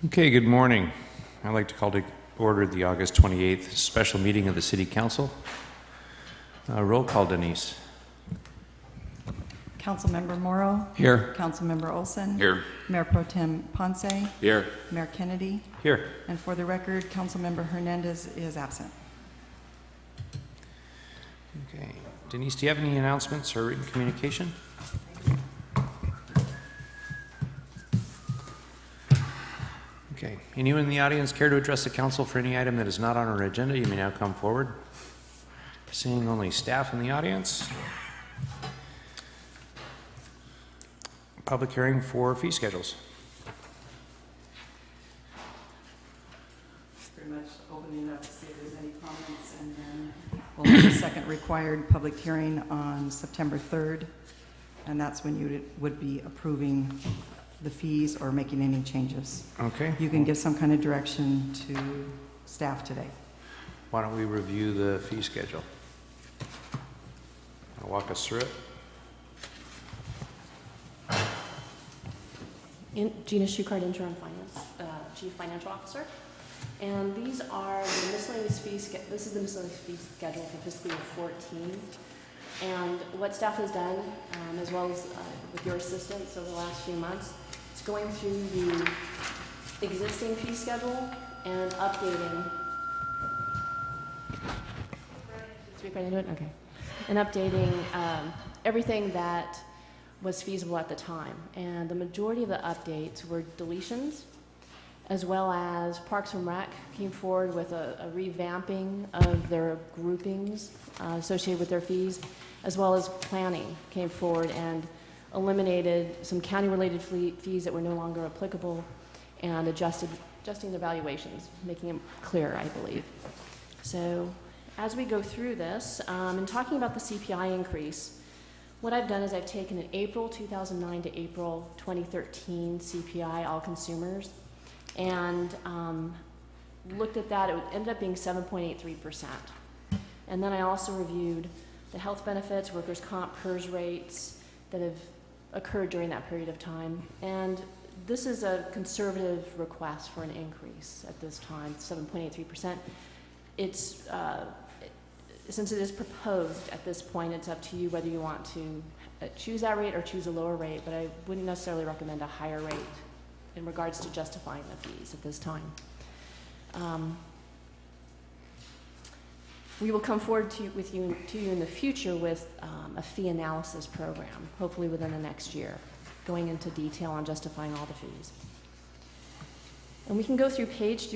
Okay, good morning. I'd like to call to order the August 28th special meeting of the City Council. Roll call, Denise. Councilmember Morrow. Here. Councilmember Olson. Here. Mayor Pro Tem Ponce. Here. Mayor Kennedy. Here. And for the record, Councilmember Hernandez is absent. Okay. Denise, do you have any announcements or written communication? Okay. Anyone in the audience care to address the council for any item that is not on our agenda? You may now come forward. Seeing only staff in the audience. Public hearing for fee schedules. Pretty much opening it up to see if there's any comments, and then we'll have a second required public hearing on September 3rd, and that's when you would be approving the fees or making any changes. Okay. You can give some kind of direction to staff today. Why don't we review the fee schedule? Walk us through it. Gina Schuchard, Interim Chief Financial Officer. And these are the miscellaneous fees. This is the miscellaneous fee schedule for fiscal year 14. And what staff has done, as well as with your assistance over the last few months, is going through the existing fee schedule and updating. Speak right into it? Okay. And updating everything that was feasible at the time. And the majority of the updates were deletions, as well as Parks and Rec came forward with a revamping of their groupings associated with their fees, as well as planning came forward and eliminated some county-related fees that were no longer applicable and adjusting the valuations, making them clearer, I believe. So as we go through this, and talking about the CPI increase, what I've done is I've taken an April 2009 to April 2013 CPI, all consumers, and looked at that. It ended up being 7.83%. And then I also reviewed the health benefits, workers' comp, PERS rates that have occurred during that period of time. And this is a conservative request for an increase at this time, 7.83%. It's since it is proposed at this point, it's up to you whether you want to choose that rate or choose a lower rate, but I wouldn't necessarily recommend a higher rate in regards to justifying the fees at this time. We will come forward to you in the future with a fee analysis program, hopefully within the next year, going into detail on justifying all the fees. And we can go through page.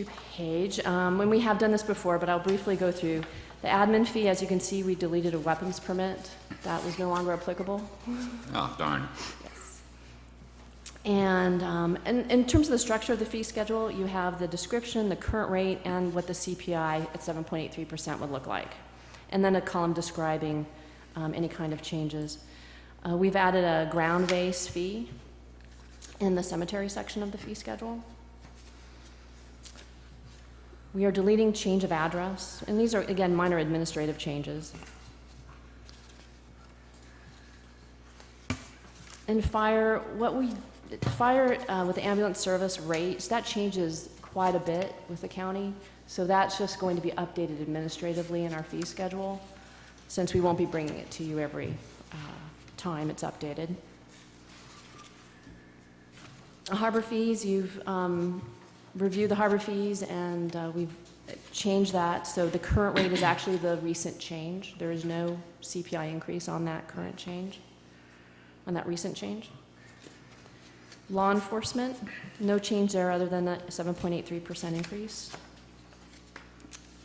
When we have done this before, but I'll briefly go through. The admin fee, as you can see, we deleted a weapons permit. That was no longer applicable. Oh, darn. Yes. And in terms of the structure of the fee schedule, you have the description, the current rate, and what the CPI at 7.83% would look like. And then a column describing any kind of changes. We've added a ground base fee in the cemetery section of the fee schedule. We are deleting change of address, and these are, again, minor administrative changes. And fire with the ambulance service rates, that changes quite a bit with the county, so that's just going to be updated administratively in our fee schedule, since we won't be bringing it to you every time it's updated. Harbor fees, you've review the harbor fees, and we've changed that. So the current rate is actually the recent change. There is no CPI increase on that current change, on that recent change. Law enforcement, no change there other than that 7.83% increase.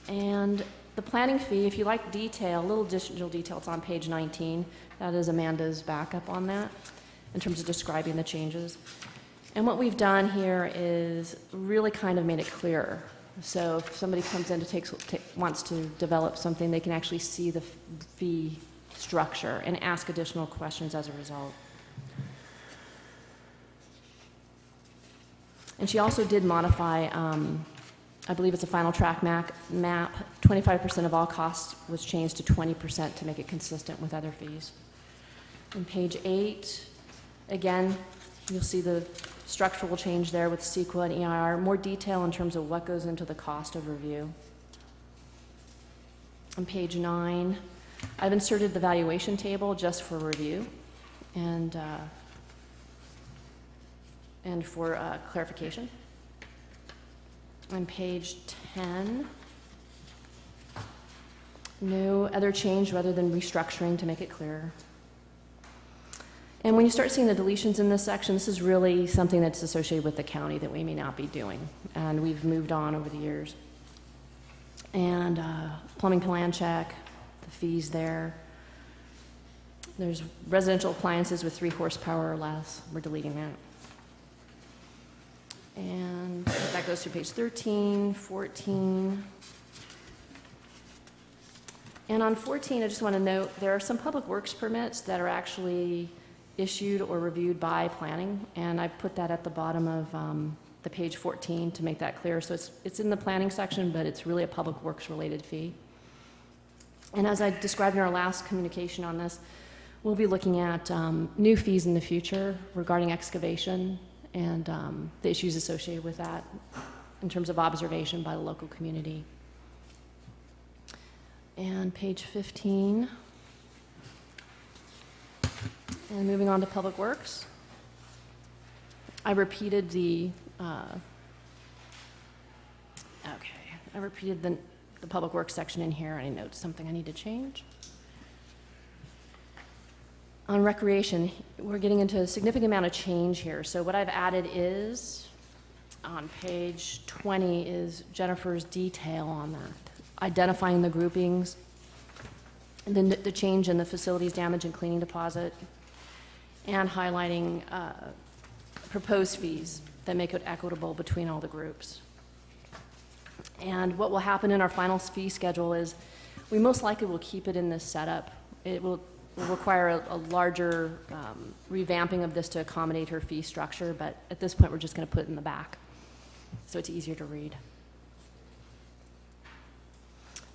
And the planning fee, if you like detail, a little additional detail, it's on page 19. That is Amanda's backup on that in terms of describing the changes. And what we've done here is really kind of made it clearer. So if somebody comes in to wants to develop something, they can actually see the fee structure and ask additional questions as a result. And she also did modify, I believe it's a final track map, 25% of all costs was changed to 20% to make it consistent with other fees. On page 8, again, you'll see the structural change there with CEQA and EIR, more detail in terms of what goes into the cost of review. On page 9, I've inserted the valuation table just for review and for clarification. On page 10, no other change rather than restructuring to make it clearer. And when you start seeing the deletions in this section, this is really something that's associated with the county that we may not be doing. And we've moved on over the years. And plumbing plan check, the fees there. There's residential appliances with 3 horsepower or less. We're deleting that. And that goes through page 13, 14. And on 14, I just want to note there are some public works permits that are actually issued or reviewed by planning, and I put that at the bottom of the page 14 to make that clear. So it's in the planning section, but it's really a public works related fee. And as I described in our last communication on this, we'll be looking at new fees in the future regarding excavation and the issues associated with that in terms of observation by the local community. And page 15. And moving on to Public Works. I repeated the Public Works section in here. I noticed something I need to change. On recreation, we're getting into a significant amount of change here. So what I've added is, on page 20, is Jennifer's detail on that, identifying the groupings, and then the change in the facilities damage and cleaning deposit, and highlighting proposed fees that make it equitable between all the groups. And what will happen in our final fee schedule is we most likely will keep it in this setup. It will require a larger revamping of this to accommodate her fee structure, but at this point we're just going to put it in the back so it's easier to read.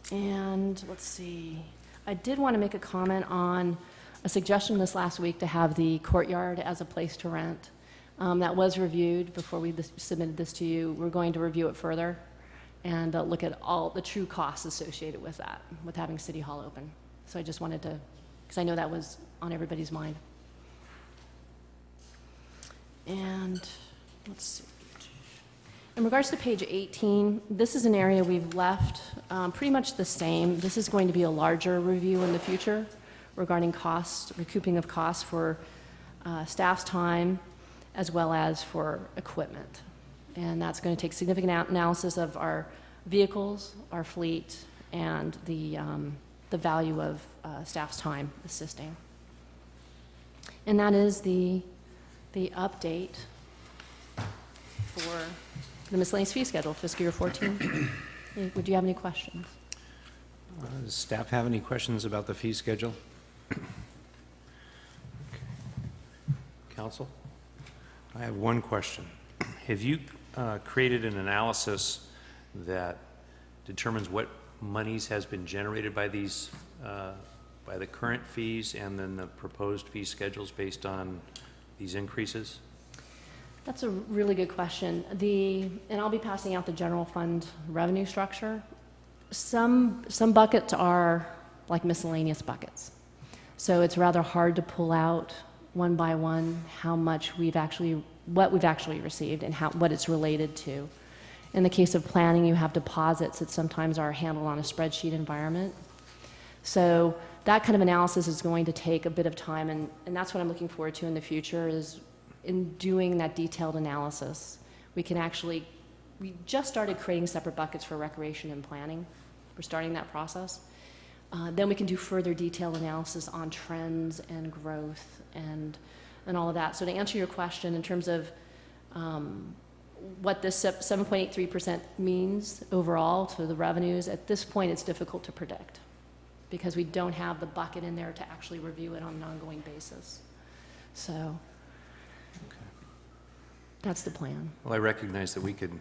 And let's see, I did want to make a comment on a suggestion this last week to have the courtyard as a place to rent. That was reviewed before we submitted this to you. We're going to review it further and look at all the true costs associated with that, with having City Hall open. So I just wanted to, because I know that was on everybody's mind. And let's see. In regards to page 18, this is an area we've left pretty much the same. This is going to be a larger review in the future regarding costs, recouping of costs for staff's time as well as for equipment. And that's going to take significant analysis of our vehicles, our fleet, and the value of staff's time assisting. And that is the update for the miscellaneous fee schedule, fiscal year 14. Would you have any questions? Does staff have any questions about the fee schedule? Council? I have one question. Have you created an analysis that determines what monies has been generated by these, by the current fees and then the proposed fee schedules based on these increases? That's a really good question. And I'll be passing out the general fund revenue structure. Some buckets are like miscellaneous buckets. So it's rather hard to pull out one by one how much what we've actually received and what it's related to. In the case of planning, you have deposits that sometimes are handled on a spreadsheet environment. So that kind of analysis is going to take a bit of time, and that's what I'm looking forward to in the future is in doing that detailed analysis. We just started creating separate buckets for recreation and planning. We're starting that process. Then we can do further detailed analysis on trends and growth and all of that. So to answer your question in terms of what this 7.83% means overall to the revenues, at this point it's difficult to predict because we don't have the bucket in there to actually review it on an ongoing basis. So that's the plan. Well, I recognize that we could,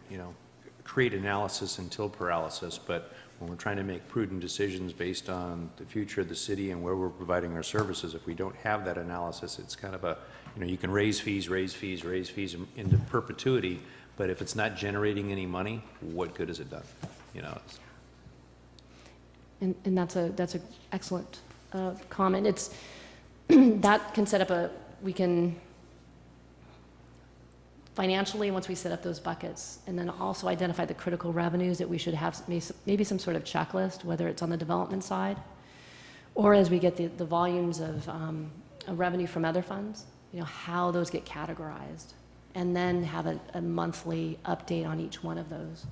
create analysis until paralysis, but when we're trying to make prudent decisions based on the future of the city and where we're providing our services, if we don't have that analysis, it's kind of a, you can raise fees into perpetuity, but if it's not generating any money, what good has it done? It's- And that's a excellent comment. It's that can set up we can financially, once we set up those buckets, and then also identify the critical revenues that we should have, maybe some sort of checklist, whether it's on the development side, or as we get the volumes of revenue from other funds, how those get categorized, and then have a monthly update on each one of those.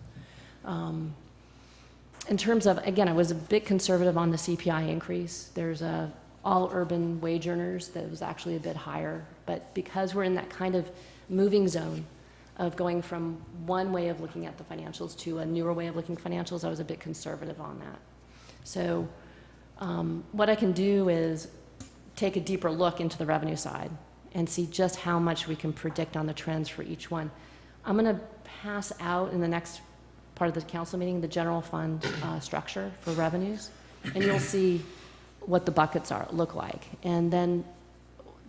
In terms of, again, I was a bit conservative on the CPI increase. There's all urban wage earners that was actually a bit higher, but because we're in that kind of moving zone of going from one way of looking at the financials to a newer way of looking at financials, I was a bit conservative on that. So what I can do is take a deeper look into the revenue side and see just how much we can predict on the trends for each one. I'm going to pass out in the next part of the council meeting the general fund structure for revenues, and you'll see what the buckets look like. And then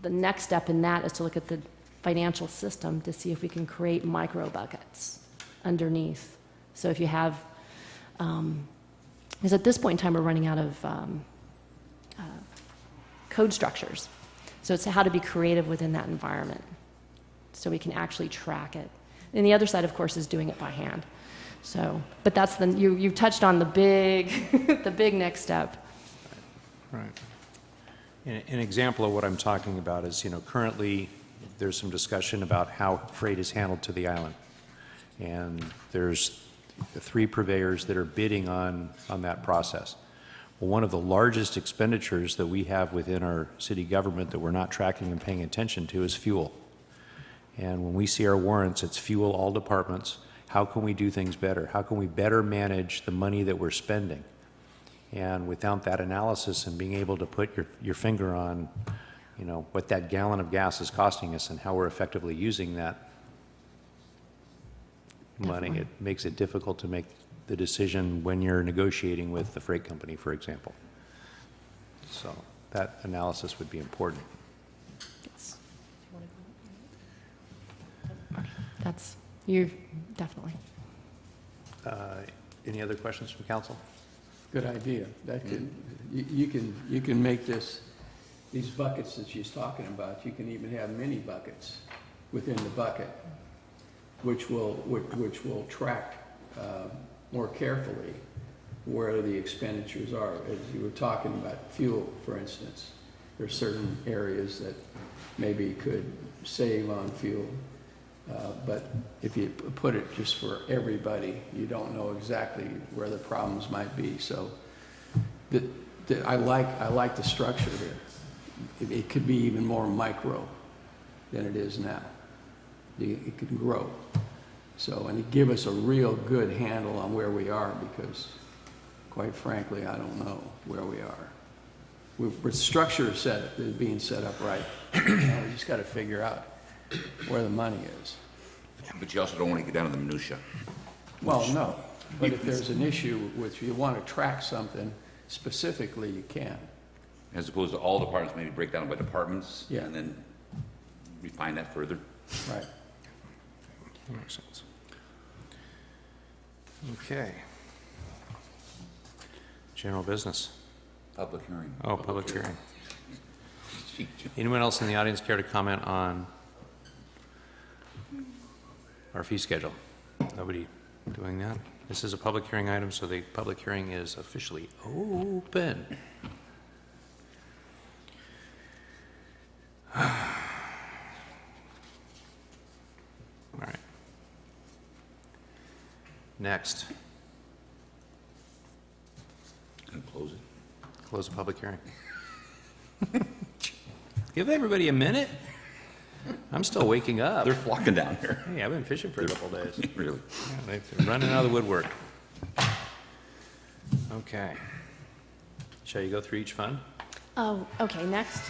the next step in that is to look at the financial system to see if we can create micro buckets underneath. So if you have, because at this point in time we're running out of code structures. So it's how to be creative within that environment so we can actually track it. And the other side, of course, is doing it by hand. So, but that's you touched on the big, the big next step. Right. An example of what I'm talking about is, currently there's some discussion about how freight is handled to the island. And there's 3 purveyors that are bidding on that process. Well, one of the largest expenditures that we have within our city government that we're not tracking and paying attention to is fuel. And when we see our warrants, it's fuel all departments. How can we do things better? How can we better manage the money that we're spending? And without that analysis and being able to put your finger on, what that gallon of gas is costing us and how we're effectively using that money, it makes it difficult to make the decision when you're negotiating with the freight company, for example. So that analysis would be important. Yes. That's you definitely. Any other questions from council? Good idea. That could, you can make these buckets that she's talking about, you can even have mini buckets within the bucket, which will track more carefully where the expenditures are. As you were talking about fuel, for instance, there's certain areas that maybe could save on fuel, but if you put it just for everybody, you don't know exactly where the problems might be. So I like the structure here. It could be even more micro than it is now. It could grow. So, and it give us a real good handle on where we are, because quite frankly, I don't know where we are. The structure is being set up right. Now we just got to figure out where the money is. But you also don't want to get down to the minutia. Well, no, but if there's an issue which you want to track something specifically, you can. As opposed to all departments, maybe break down by departments. Yeah. And then refine that further. Right. That makes sense. Okay. General business. Public hearing. Oh, public hearing. Gee, Anyone else in the audience care to comment on our fee schedule? Nobody doing that? This is a public hearing item, so the public hearing is officially open. All right. Next, Gonna close it. close the public hearing. Give everybody a minute. I'm still waking up. They're flocking down here. Hey, I've been fishing for a couple days. Really. Yeah, they're running out of the woodwork. Okay. Shall you go through each fund? Oh, okay, next,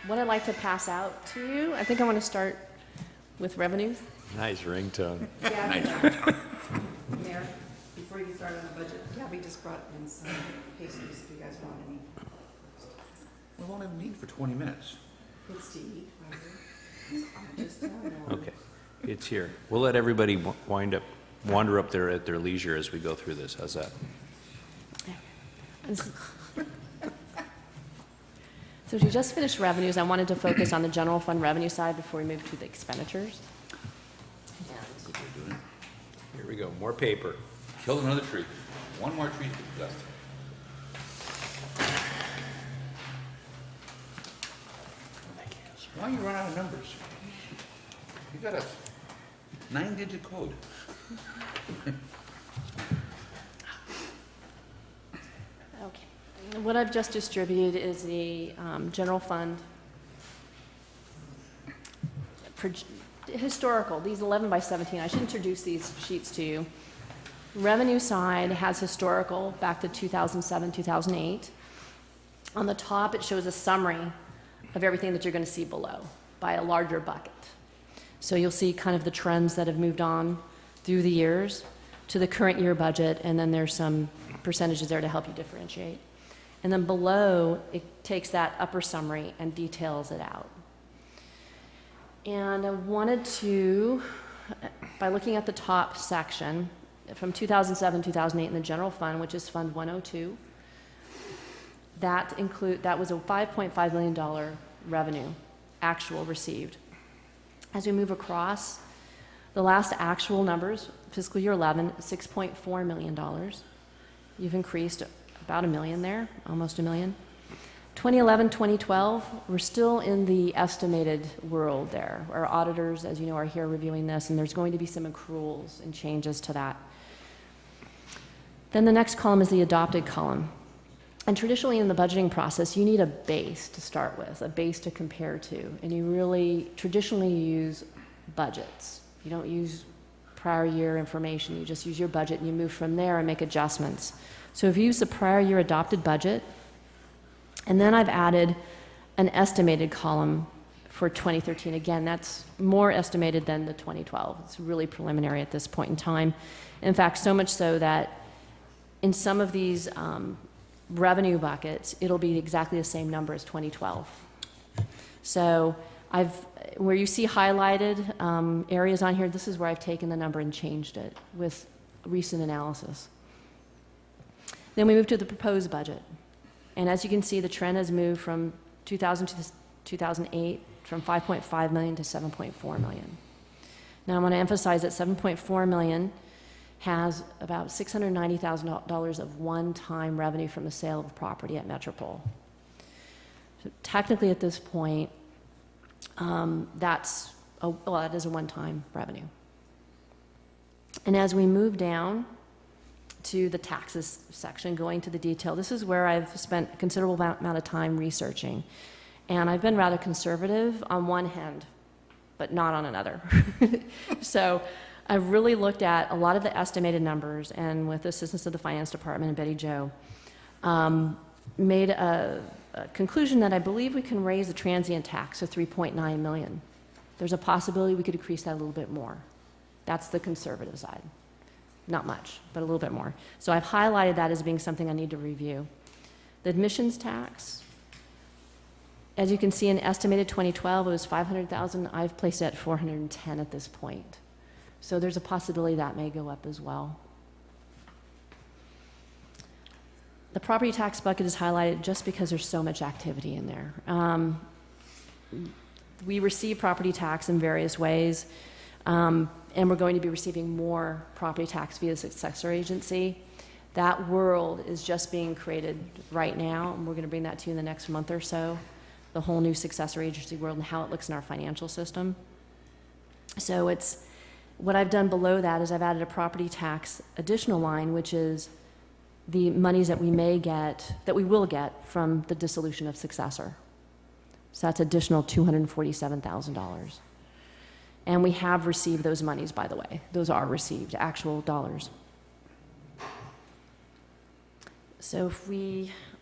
what I'd like to pass out to you, I think I want to start with revenues. Nice ringtone. Nice. Mayor, before Before you get started on the budget, Gabby just brought in some pastries if you guys want any. We've only been meeting for 20 minutes. It's to eat, just, Okay, it's here. We'll let everybody wander up there at their leisure as we go through this. How's that? So we just finished revenues. I wanted to focus on the general fund revenue side before we move to the expenditures. Here we go, more paper. Kill another tree. One more tree to be blessed. Why you run out of numbers? You got a 9-digit code. Okay. What I've just distributed is the general fund historical, these 11 by 17. I should introduce these sheets to you. Revenue side has historical back to 2007, 2008. On the top, it shows a summary of everything that you're going to see below by a larger bucket. So you'll see kind of the trends that have moved on through the years to the current year budget, and then there's some percentages there to help you differentiate. And then below, it takes that upper summary and details it out. And I wanted to, by looking at the top section, from 2007, 2008 in the general fund, which is Fund 102, that was a $5.5 million revenue, actual received. As we move across, the last actual numbers, fiscal year 11, $6.4 million. You've increased about $1 million there, almost $1 million. 2011, 2012, we're still in the estimated world there. Our auditors, as you know, are here reviewing this, and there's going to be some accruals and changes to that. Then the next column is the adopted column. And traditionally in the budgeting process, you need a base to start with, a base to compare to. And you really traditionally use budgets. You don't use prior year information. You just use your budget and you move from there and make adjustments. So if you use the prior year adopted budget, and then I've added an estimated column for 2013. Again, that's more estimated than the 2012. It's really preliminary at this point in time. In fact, so much so that in some of these revenue buckets, it'll be exactly the same number as 2012. So where you see highlighted areas on here, this is where I've taken the number and changed it with recent analysis. Then we move to the proposed budget. And as you can see, the trend has moved from 2000 to 2008 from 5.5 million to 7.4 million. Now I want to emphasize that 7.4 million has about $690,000 of one-time revenue from the sale of property at Metropole. So technically at this point, that is a one-time revenue. And as we move down to the taxes section, going to the detail, this is where I've spent a considerable amount of time researching. And I've been rather conservative on one hand, but not on another. So I've really looked at a lot of the estimated numbers, and with the assistance of the finance department and Betty Jo, made a conclusion that I believe we can raise the transient tax to 3.9 million. There's a possibility we could increase that a little bit more. That's the conservative side. Not much, but a little bit more. So I've highlighted that as being something I need to review. The admissions tax, as you can see in estimated 2012, it was 500,000. I've placed it at 410 at this point. So there's a possibility that may go up as well. The property tax bucket is highlighted just because there's so much activity in there. We receive property tax in various ways. And we're going to be receiving more property tax via the successor agency. That world is just being created right now, and we're going to bring that to you in the next month or so, the whole new successor agency world and how it looks in our financial system. So what I've done below that is I've added a property tax additional line, which is the monies that we will get from the dissolution of successor. So that's additional $247,000. And we have received those monies, by the way. Those are received, actual dollars. So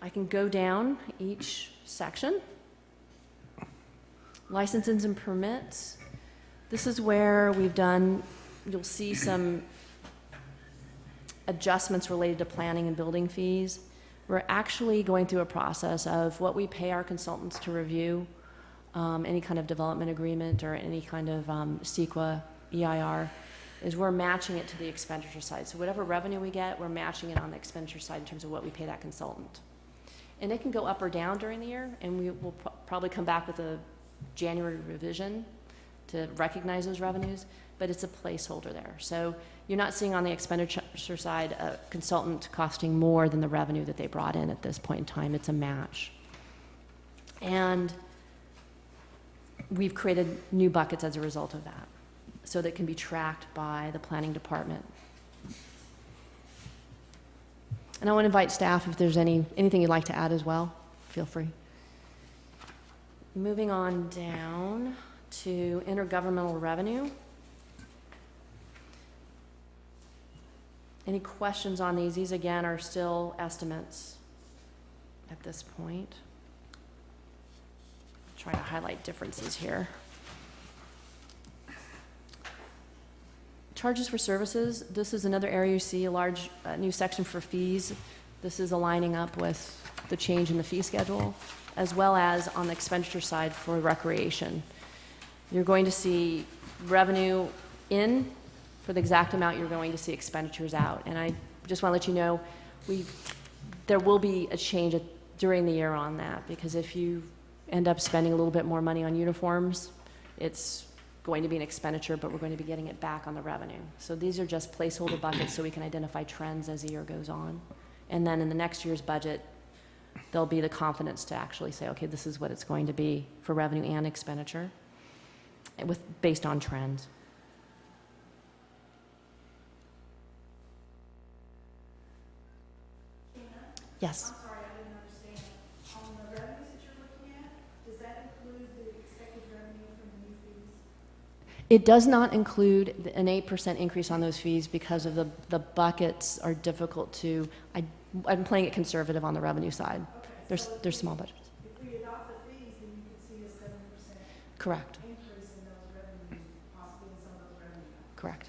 I can go down each section. Licenses and permits. This is where you'll see some adjustments related to planning and building fees, we're actually going through a process of what we pay our consultants to review any kind of development agreement or any kind of CEQA, EIR, is we're matching it to the expenditure side. So whatever revenue we get, we're matching it on the expenditure side in terms of what we pay that consultant. And it can go up or down during the year, and we will probably come back with a January revision to recognize those revenues, but it's a placeholder there. So you're not seeing on the expenditure side a consultant costing more than the revenue that they brought in at this point in time. It's a match. And we've created new buckets as a result of that, so that can be tracked by the planning department. And I want to invite staff, if there's anything you'd like to add as well, feel free. Moving on down to intergovernmental revenue. Any questions on these? These, again, are still estimates at this point. Trying to highlight differences here. Charges for services, this is another area you see a large new section for fees. This is aligning up with the change in the fee schedule, as well as on the expenditure side for recreation. You're going to see revenue in for the exact amount you're going to see expenditures out. And I just want to let you know, there will be a change during the year on that, because if you end up spending a little bit more money on uniforms, it's going to be an expenditure, but we're going to be getting it back on the revenue. So these are just placeholder buckets so we can identify trends as the year goes on. And then in the next year's budget, there'll be the confidence to actually say, okay, this is what it's going to be for revenue and expenditure based on trends. Yes. I'm sorry, I didn't understand. On the revenues that you're looking at, does that include the expected revenue from the new fees? It does not include an 8% increase on those fees because of the buckets are difficult to, I'm playing it conservative on the revenue side. Okay, There's small budgets. if we adopt the fees, then you could see a 7% Correct, increase in those revenues, possibly in some of those revenues. correct.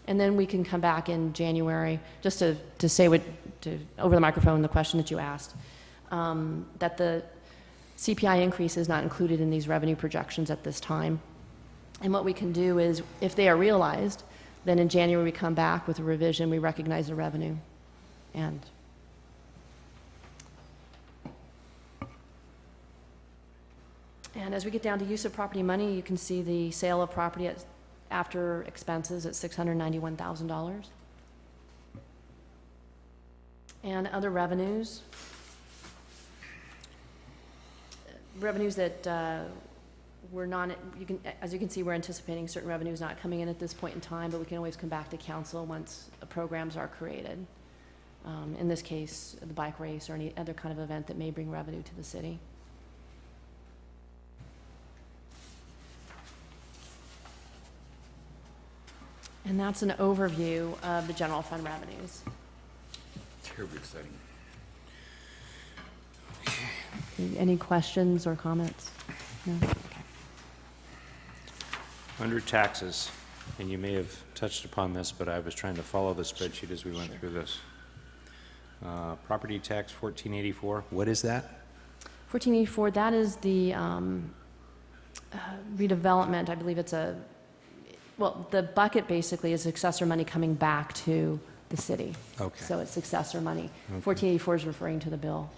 And then we can come back in January, just to say over the microphone, the question that you asked, that the CPI increase is not included in these revenue projections at this time. And what we can do is, if they are realized, then in January we come back with a revision, we recognize the revenue. And as we get down to use of property money, you can see the sale of property after expenses at $691,000. And other revenues that we're not, as you can see, we're anticipating certain revenues not coming in at this point in time, but we can always come back to council once programs are created. In this case, the bike race or any other kind of event that may bring revenue to the city. And that's an overview of the general fund revenues. Terribly exciting. Any questions or comments? No? Okay. Under taxes, and you may have touched upon this, but I was trying to follow the spreadsheet as we went through this. Property tax 1484, what is that? 1484, that is the redevelopment. I believe it's well, the bucket basically is successor money coming back to the city. Okay. So it's successor money. Okay. 1484 is referring to the bill.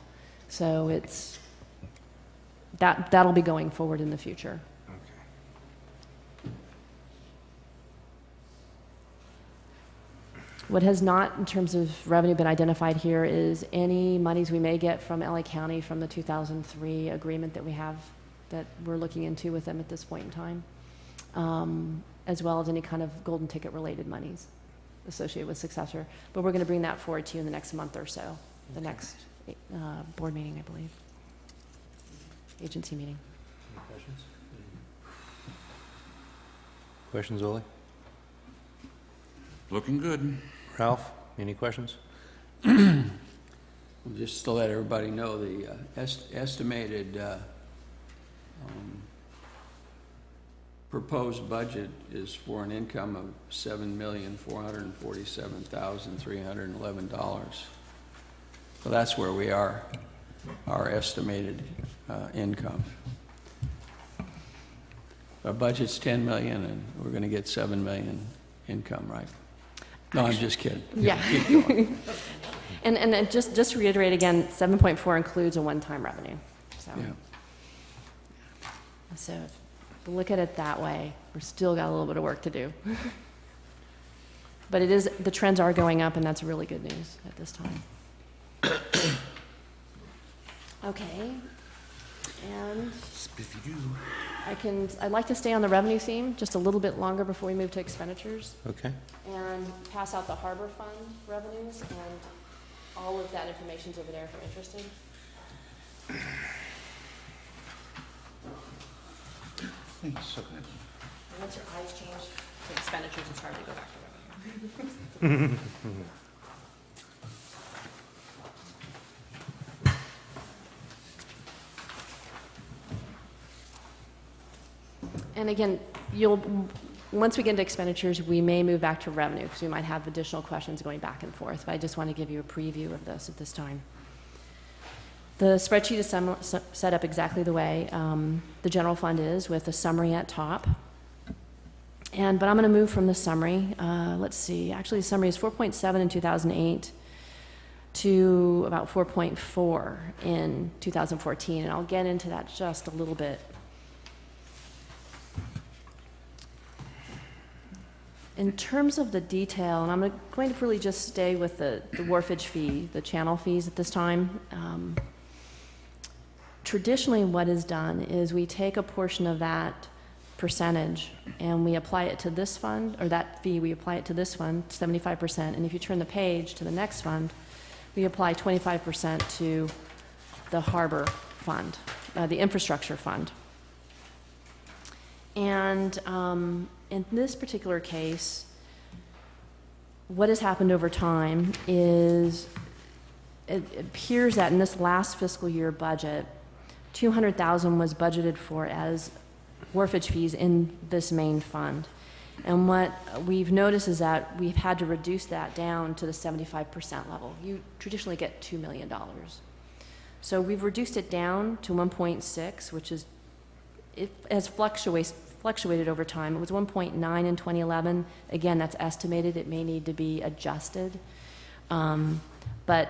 So it's, that'll be going forward in the future. Okay. What has not, in terms of revenue, been identified here is any monies we may get from LA County from the 2003 agreement that we have, that we're looking into with them at this point in time, as well as any kind of golden ticket related monies associated with successor. But we're going to bring that forward to you in the next month or so, the next board meeting, I believe, agency meeting. Any questions? Questions, Ole? Looking good. Ralph, any questions? Just to let everybody know, the estimated proposed budget is for an income of $7,447,311. So that's where we are, our estimated income. Our budget's 10 million, and we're going to get 7 million income, right? No, I'm just kidding. Yeah. Keep going. And just to reiterate again, 7.4 includes a one-time revenue. So, Yeah. so if you look at it that way, we're still got a little bit of work to do. But the trends are going up, and that's really good news at this time. Okay, and I'd like to stay on the revenue theme just a little bit longer before we move to expenditures, Okay. and pass out the harbor fund revenues, and all of that information's over there if you're interested. So good. And once your eyes change to expenditures, it's hard to go back to revenue. And again, once we get into expenditures, we may move back to revenue, because we might have additional questions going back and forth, but I just want to give you a preview of this at this time. The spreadsheet is set up exactly the way the general fund is, with a summary at top. But I'm going to move from the summary. Let's see. Actually, the summary is 4.7 in 2008 to about 4.4 in 2014, and I'll get into that just a little bit. In terms of the detail, and I'm going to really just stay with the wharfage fee, the channel fees at this time. Traditionally, what is done is we take a portion of that percentage and we apply it to this fund, or that fee, we apply it to this fund, 75%. And if you turn the page to the next fund, we apply 25% to the harbor fund, the infrastructure fund. And in this particular case, what has happened over time is it appears that in this last fiscal year budget, $200,000 was budgeted for as wharfage fees in this main fund. And what we've noticed is that we've had to reduce that down to the 75% level. You traditionally get $2 million. So we've reduced it down to 1.6, which is, it has fluctuated over time. It was 1.9 in 2011. Again, that's estimated. It may need to be adjusted. But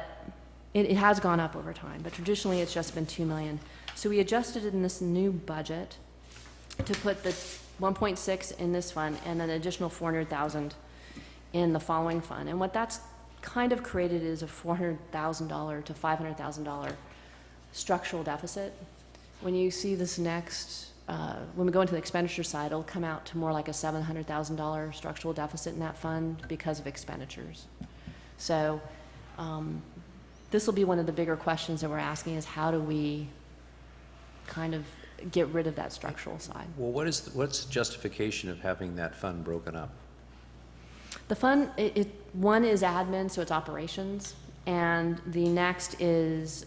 it has gone up over time. But traditionally, it's just been $2 million. So we adjusted it in this new budget to put the 1.6 in this fund and an additional 400,000 in the following fund. And what that's kind of created is a $400,000 to $500,000 structural deficit. When you see this next, when we go into the expenditure side, it'll come out to more like a $700,000 structural deficit in that fund because of expenditures. So this will be one of the bigger questions that we're asking, is how do we kind of get rid of that structural side? Well, what's the justification of having that fund broken up? The fund, one is admin, so it's operations, and the next is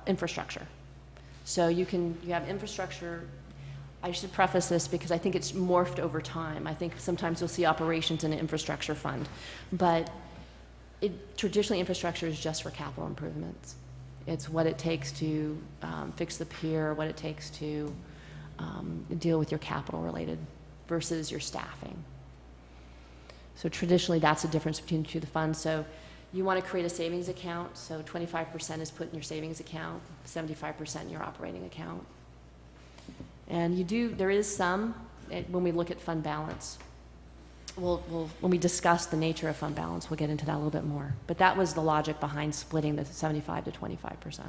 infrastructure. So you have infrastructure. I should preface this because I think it's morphed over time. I think sometimes you'll see operations in an infrastructure fund, but traditionally infrastructure is just for capital improvements. It's what it takes to fix the pier, what it takes to deal with your capital related versus your staffing. So traditionally, that's the difference between the two funds. So you want to create a savings account. So 25% is put in your savings account, 75% in your operating account. And there is some, when we look at fund balance, when we discuss the nature of fund balance, we'll get into that a little bit more. But that was the logic behind splitting the 75 to 25%.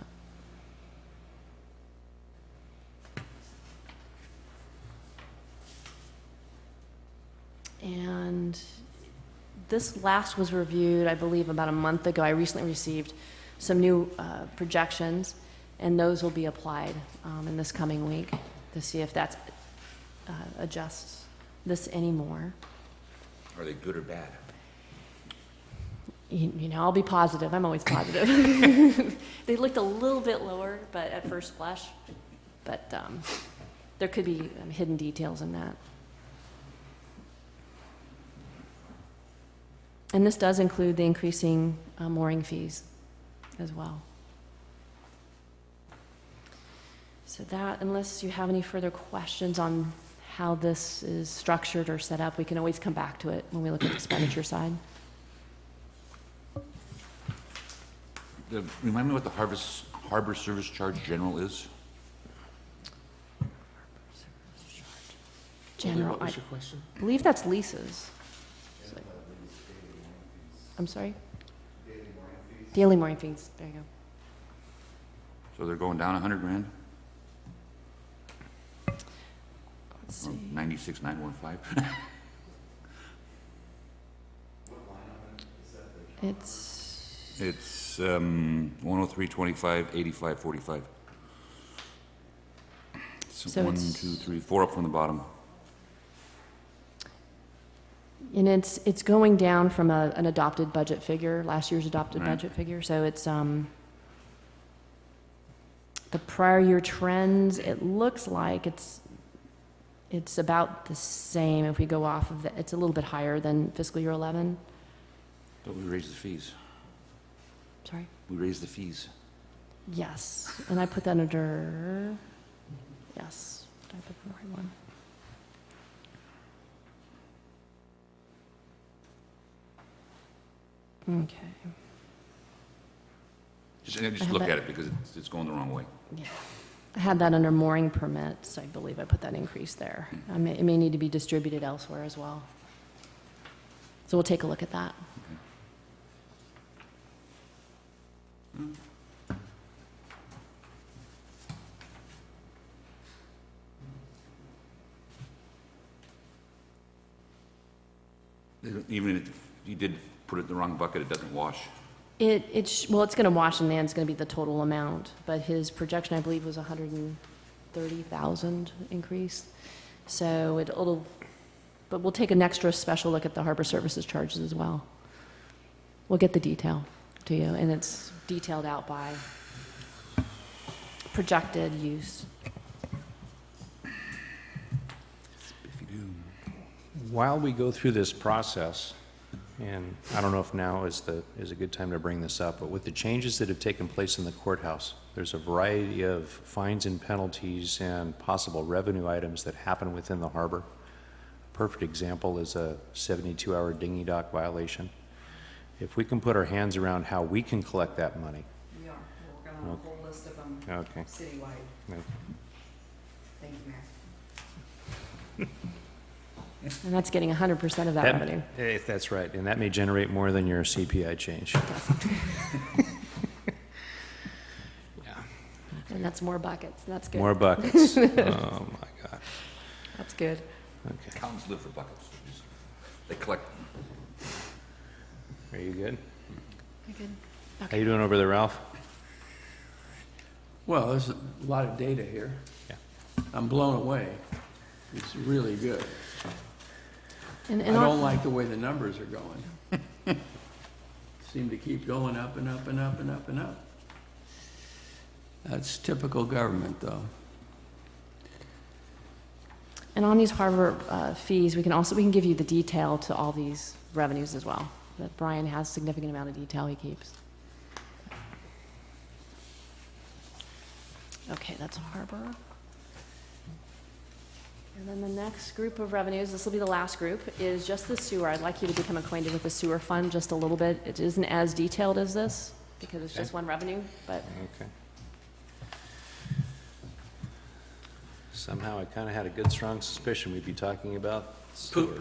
And this last was reviewed, I believe, about a month ago. I recently received some new projections, and those will be applied in this coming week to see if that adjusts this anymore. Are they good or bad? You know, I'll be positive. I'm always positive. They looked a little bit lower, but at first blush. But there could be hidden details in that. And this does include the increasing mooring fees as well. So that, unless you have any further questions on how this is structured or set up, we can always come back to it when we look at the expenditure side. Remind me what the harbor service charge general is? General, What I was your question? believe that's leases. So- I'm sorry? Daily mooring fees, there you go. So they're going down 100 grand? Let's see. 96,915? It's, It's 103.25, 85.45. So One, it's- 2, 3, 4 up from the bottom. and it's going down from an adopted budget figure, last year's adopted Right. budget figure, so it's, the prior year trends, it looks like it's about the same if we go off of the, it's a little bit higher than fiscal year 11. But we raised the fees. Sorry? We raised the fees. Yes, and I put that under, yes, did I put the right one? Okay, Just have look that. at it because it's going the wrong way. yeah. I had that under mooring permits, I believe I put that increase there. It may need to be distributed elsewhere as well. So we'll take a look at that. Even if you did put it in the wrong bucket, it doesn't wash. Well, it's gonna wash and then it's gonna be the total amount, but his projection, I believe, was 130,000 increase. So but we'll take an extra special look at the harbor services charges as well. We'll get the detail to you, and it's detailed out by projected use. If you do. While we go through this process, and I don't know if now is a good time to bring this up, but with the changes that have taken place in the courthouse, there's a variety of fines and penalties and possible revenue items that happen within the harbor. A perfect example is a 72-hour dinghy dock violation. If we can put our hands around how we can collect that money. We are, we're working on a whole list of them Okay. citywide. Okay. Thank you, Mayor. And that's getting 100% of that revenue. That's right, and that may generate more than your CPI change. Yeah. And that's more buckets, and that's good. More buckets. Oh, my God. That's good. Okay. Accountants live for buckets. They collect. Are you good? You're good. How you doing over there, Ralph? Well, there's a lot of data here. Yeah. I'm blown away. It's really good. I And don't like the way the numbers are going. Seem to keep going up and up and up and up and up. That's typical government, though. And on these harbor fees, we can give you the detail to all these revenues as well. That Brian has a significant amount of detail he keeps. Okay, that's harbor. And then the next group of revenues, this will be the last group, is just the sewer. I'd like you to become acquainted with the sewer fund just a little bit. It isn't as detailed as this, because it's just one revenue, but Okay. Somehow I kind of had a good, strong suspicion we'd be talking about sewer.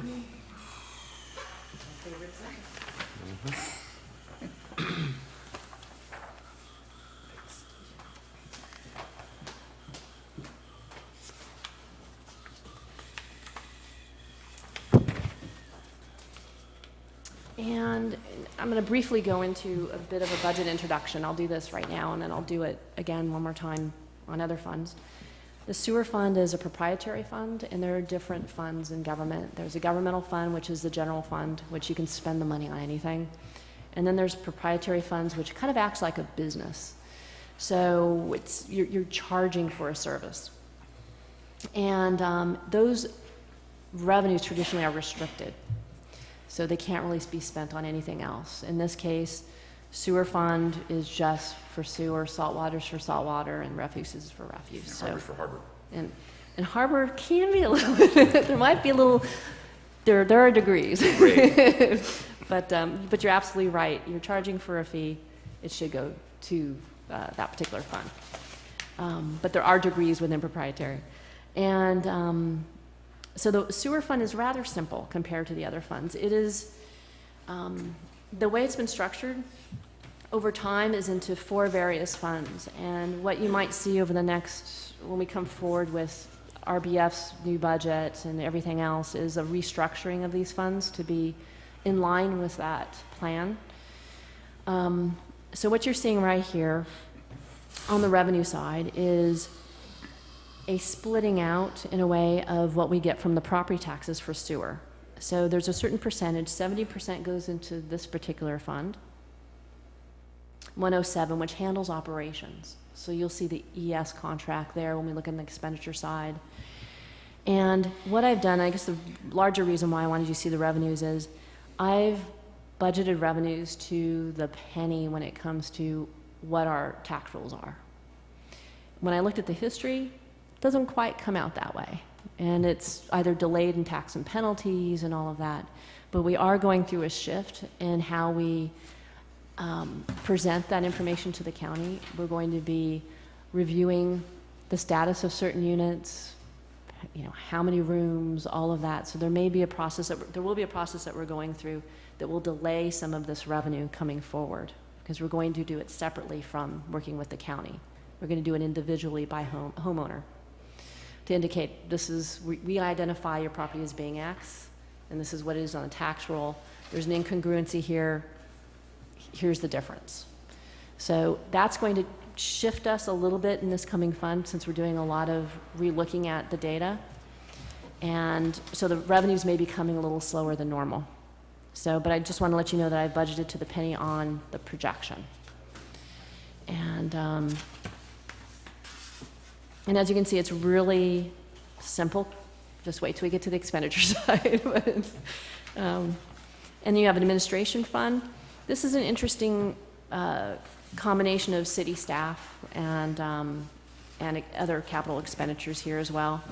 And I'm going to briefly go into a bit of a budget introduction. I'll do this right now, and then I'll do it again one more time on other funds. The sewer fund is a proprietary fund, and there are different funds in government. There's a governmental fund, which is the general fund, which you can spend the money on anything. And then there's proprietary funds, which kind of acts like a business. So you're charging for a service. And those revenues traditionally are restricted. So they can't really be spent on anything else. In this case, sewer fund is just for sewer, saltwater's for saltwater, and refuse is for refuse. So, Harbor's for harbor. and harbor can be a little bit, there might be a little, there are degrees. But you're absolutely right. You're charging for a fee, it should go to that particular fund. But there are degrees within proprietary. And so the sewer fund is rather simple compared to the other funds. It is, the way it's been structured over time is into 4 various funds. And what you might see over the next, when we come forward with RBF's new budget and everything else, is a restructuring of these funds to be in line with that plan. So what you're seeing right here on the revenue side is a splitting out in a way of what we get from the property taxes for sewer. So there's a certain percentage, 70% goes into this particular fund, 107, which handles operations. So you'll see the ES contract there when we look at the expenditure side. And what I've done, I guess the larger reason why I wanted you to see the revenues is I've budgeted revenues to the penny when it comes to what our tax rules are. When I looked at the history, it doesn't quite come out that way. And it's either delayed in tax and penalties and all of that. But we are going through a shift in how we present that information to the county. We're going to be reviewing the status of certain units, you know, how many rooms, all of that. So there may be a process there will be a process that we're going through that will delay some of this revenue coming forward, because we're going to do it separately from working with the county. We're going to do it individually by homeowner to indicate this is, we identify your property as being X, and this is what it is on the tax roll. There's an incongruency here. Here's the difference. So that's going to shift us a little bit in this coming fund, since we're doing a lot of re-looking at the data. And so the revenues may be coming a little slower than normal. So, but I just want to let you know that I've budgeted to the penny on the projection. And as you can see, it's really simple. Just wait till we get to the expenditure side. And you have an administration fund. This is an interesting combination of city staff and other capital expenditures here as well.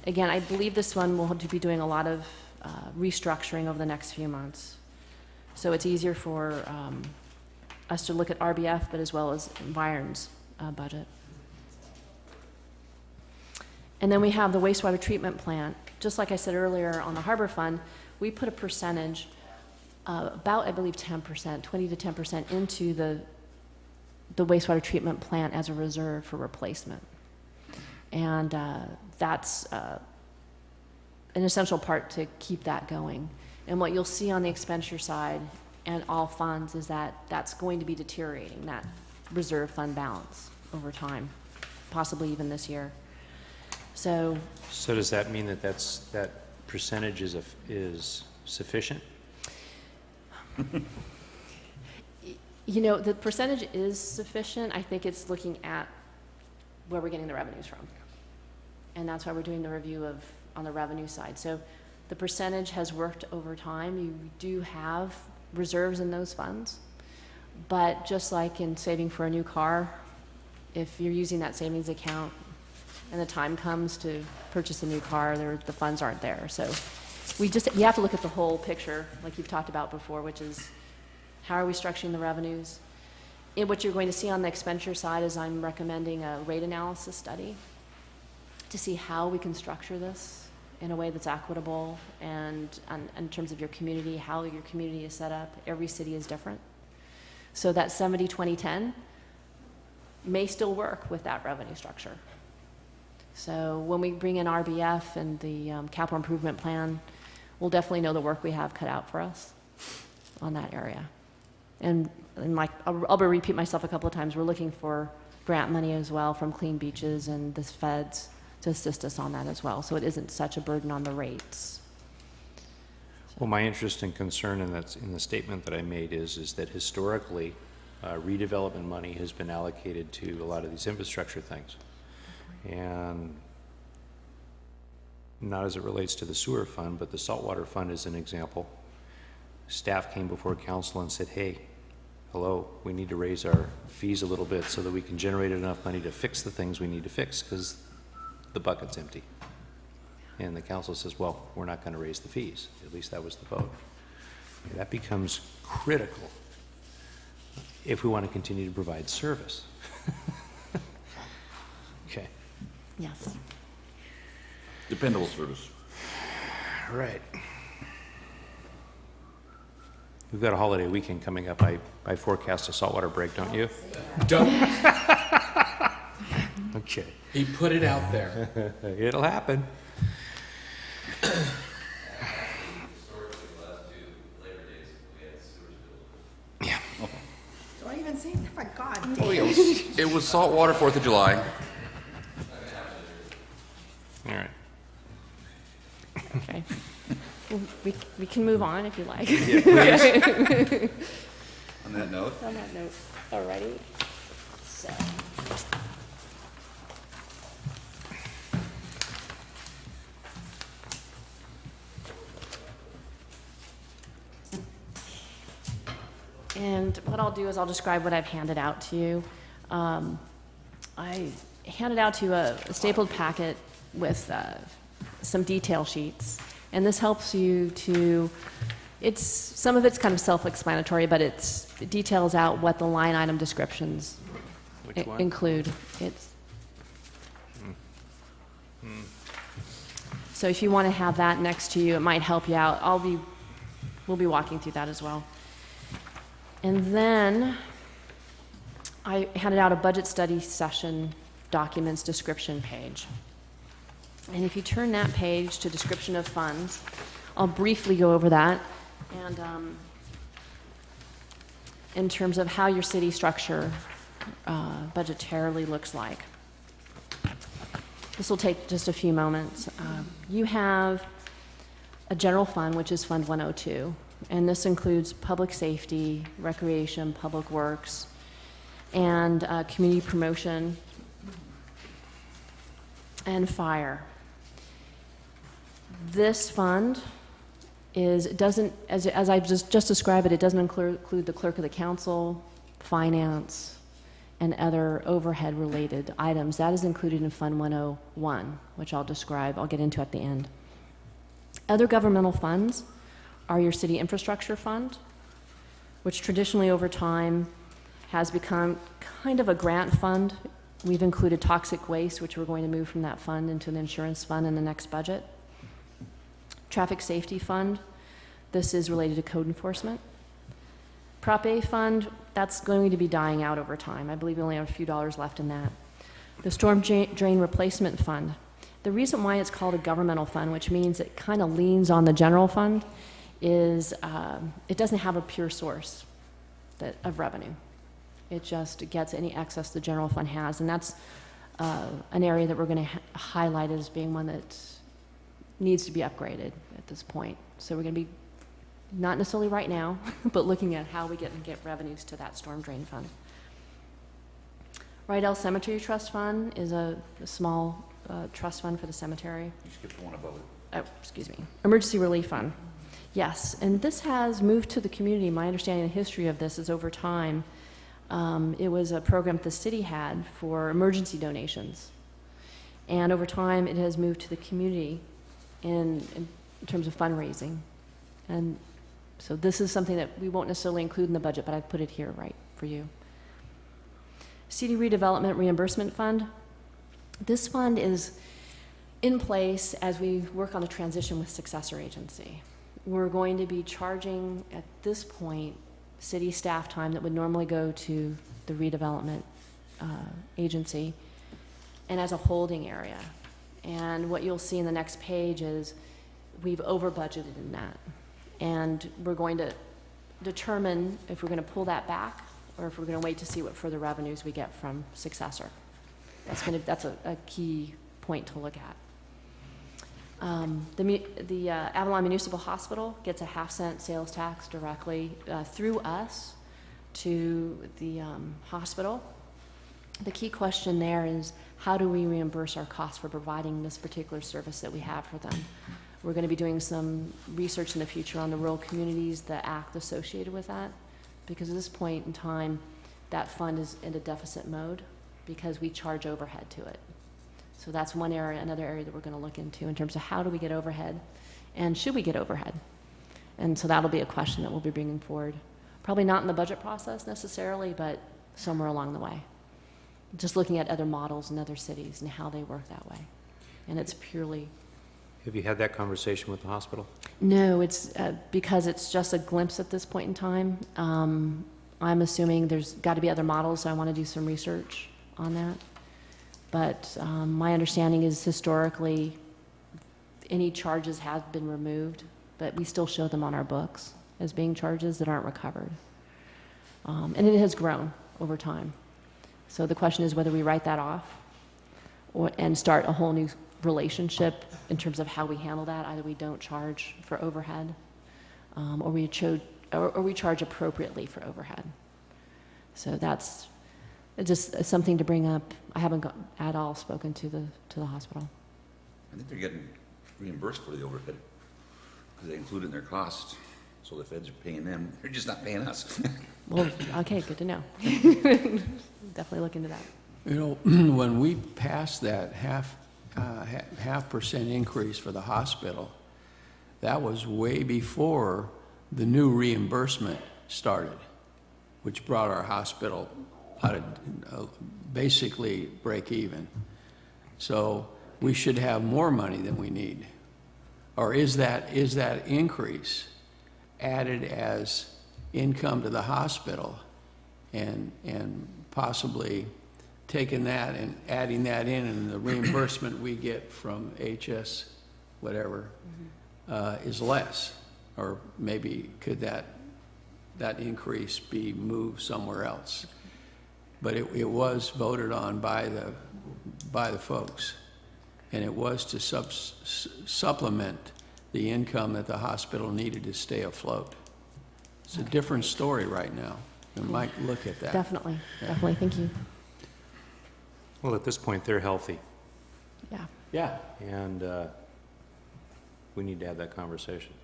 Again, I believe this one will be doing a lot of restructuring over the next few months. So it's easier for us to look at RBF, but as well as Environ's budget. And then we have the wastewater treatment plant. Just like I said earlier on the harbor fund, we put a percentage, about, I believe, 10%, 20 to 10% into the wastewater treatment plant as a reserve for replacement. And that's an essential part to keep that going. And what you'll see on the expenditure side and all funds is that that's going to be deteriorating, that reserve fund balance over time, possibly even this year. So does that mean that that percentage is sufficient? You know, the percentage is sufficient. I think it's looking at where we're getting the revenues from. And that's why we're doing the review on the revenue side. So the percentage has worked over time. You do have reserves in those funds. But just like in saving for a new car, if you're using that savings account and the time comes to purchase a new car, the funds aren't there. So you have to look at the whole picture, like you've talked about before, which is how are we structuring the revenues? And what you're going to see on the expenditure side is I'm recommending a rate analysis study to see how we can structure this in a way that's equitable and in terms of your community, how your community is set up. Every city is different. So that 70-20-10 may still work with that revenue structure. So when we bring in RBF and the capital improvement plan, we'll definitely know the work we have cut out for us on that area. And like, I'll repeat myself a couple of times, we're looking for grant money as well from Clean Beaches and the feds to assist us on that as well, so it isn't such a burden on the rates. Well, my interest and concern in the statement that I made is that historically, redevelopment money has been allocated to a lot of these infrastructure things. And not as it relates to the sewer fund, but the saltwater fund is an example. staff came before council and said, hey, hello, we need to raise our fees a little bit so that we can generate enough money to fix the things we need to fix, because the bucket's empty. And the council says, well, we're not going to raise the fees. At least that was the vote. That becomes critical if we want to continue to provide service. Okay. Yes. Dependable service. Right. We've got a holiday weekend coming up. I forecast a saltwater break, don't you? Don't, Okay. he put it out there. It'll happen. Don't even say that, for God, Oh, yeah, it was saltwater 4th of July. All right. Okay. Well, we can move on if you like. On that note, On that note, alrighty. So. And what I'll do is I'll describe what I've handed out to you. I handed out to you a stapled packet with some detail sheets, and this helps you to, some of it's kind of self-explanatory, but it details out what the line item descriptions Which one? include. So if you want to have that next to you, it might help you out. We'll be walking through that as well. And then I handed out a budget study session documents description page. And if you turn that page to description of funds, I'll briefly go over that. And in terms of how your city structure budgetarily looks like. This will take just a few moments. You have a general fund, which is Fund 102, and this includes public safety, recreation, public works, and community promotion, and fire. This fund doesn't, as I just described it doesn't include the clerk of the council, finance, and other overhead-related items. That is included in Fund 101, which I'll get into at the end. Other governmental funds are your city infrastructure fund, which traditionally over time has become kind of a grant fund. We've included toxic waste, which we're going to move from that fund into an insurance fund in the next budget. Traffic safety fund, this is related to code enforcement. Prop A fund, that's going to be dying out over time. I believe we only have a few dollars left in that. The storm drain replacement fund. The reason why it's called a governmental fund, which means it kind of leans on the general fund, is it doesn't have a pure source of revenue. It just gets any excess the general fund has, and that's an area that we're going to highlight as being one that needs to be upgraded at this point. So we're going to be, not necessarily right now, but looking at how we get revenues to that storm drain fund. Rydell Cemetery Trust Fund is a small trust fund for the cemetery. you skipped one above it. Oh, excuse me. Emergency Relief Fund. Yes, and this has moved to the community. My understanding of the history of this is over time. It was a program the city had for emergency donations. And over time, it has moved to the community in terms of fundraising. And so this is something that we won't necessarily include in the budget, but I've put it here right for you. CD Redevelopment Reimbursement Fund. This fund is in place as we work on the transition with successor agency. We're going to be charging, at this point, city staff time that would normally go to the redevelopment agency and as a holding area. And what you'll see in the next page is we've over budgeted in that. And we're going to determine if we're going to pull that back or if we're going to wait to see what further revenues we get from successor. That's a key point to look at. The Avalon Municipal Hospital gets a half-cent sales tax directly through us to the hospital. The key question there is, how do we reimburse our costs for providing this particular service that we have for them? We're going to be doing some research in the future on the rural communities, the act associated with that, because at this point in time, that fund is in a deficit mode because we charge overhead to it. So that's one area, another area that we're going to look into in terms of how do we get overhead and should we get overhead? And so that'll be a question that we'll be bringing forward. Probably not in the budget process necessarily, but somewhere along the way. Just looking at other models in other cities and how they work that way. And it's purely... Have you had that conversation with the hospital? No, it's because it's just a glimpse at this point in time. I'm assuming there's got to be other models, so I want to do some research on that. But my understanding is historically any charges have been removed, but we still show them on our books as being charges that aren't recovered. And it has grown over time. So the question is whether we write that off and start a whole new relationship in terms of how we handle that. Either we don't charge for overhead, or we charge appropriately for overhead. So that's just something to bring up. I haven't at all spoken to the hospital. I think they're getting reimbursed for the overhead because they include it in their costs. So the feds are paying them. They're just not paying us. Well, okay, good to know. Definitely look into that. You know, when we passed that half % increase for the hospital, that was way before the new reimbursement started, which brought our hospital out of basically break even. So we should have more money than we need. Or is that increase added as income to the hospital and possibly taking that and adding that in, and the reimbursement we get from HS whatever is less? Or maybe could that increase be moved somewhere else? But it was voted on by the folks, and it was to supplement the income that the hospital needed to stay afloat. It's a different story right now. We might look at that. Definitely, definitely. Thank you. Well, at this point, they're healthy, Yeah. Yeah, and we need to have that conversation.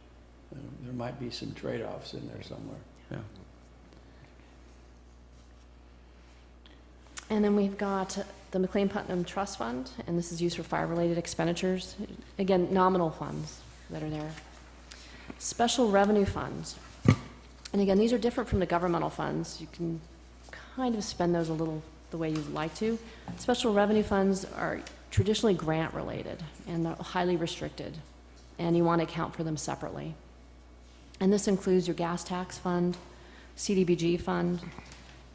there might be some trade-offs in there somewhere. Yeah. And then we've got the McLean Putnam Trust Fund, and this is used for fire-related expenditures. Again, nominal funds that are there. Special revenue funds. And again, these are different from the governmental funds. You can kind of spend those a little the way you'd like to. Special revenue funds are traditionally grant-related, and they're highly restricted, and you want to account for them separately. And this includes your gas tax fund, CDBG fund,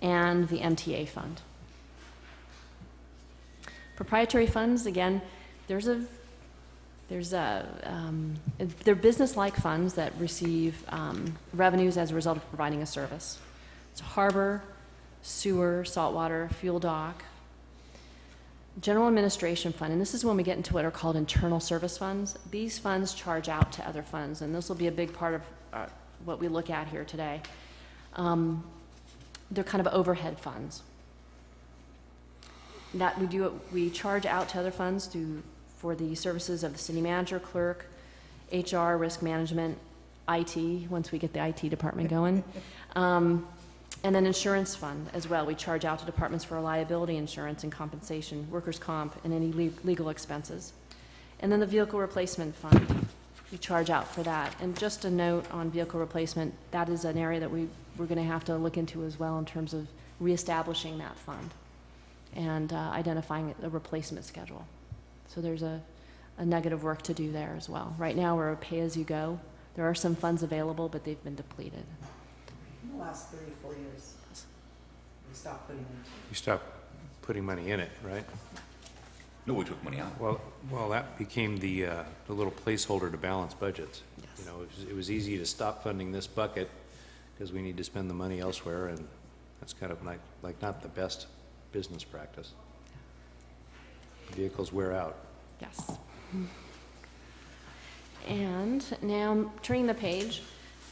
and the MTA fund. Proprietary funds, again, they're business-like funds that receive revenues as a result of providing a service. It's harbor, sewer, saltwater, fuel dock. General administration fund, and this is when we get into what are called internal service funds. These funds charge out to other funds, and this will be a big part of what we look at here today. They're kind of overhead funds. That we charge out to other funds for the services of the city manager, clerk, HR, risk management, IT, once we get the IT department going. And then insurance fund as well. We charge out to departments for liability insurance and compensation, workers' comp, and any legal expenses. And then the vehicle replacement fund, we charge out for that. And just a note on vehicle replacement, that is an area that we're going to have to look into as well in terms of reestablishing that fund and identifying a replacement schedule. So there's a nugget of work to do there as well. Right now, we're a pay-as-you-go. There are some funds available, but they've been depleted. In the last 3 or 4 years, we stopped putting in. You stopped putting money in it, right? No, we took money out. Well, that became the little placeholder to balance budgets. Yes. You know, it was easy to stop funding this bucket because we need to spend the money elsewhere, and that's kind of like not the best business practice. Vehicles wear out. Yes. And now, turning the page,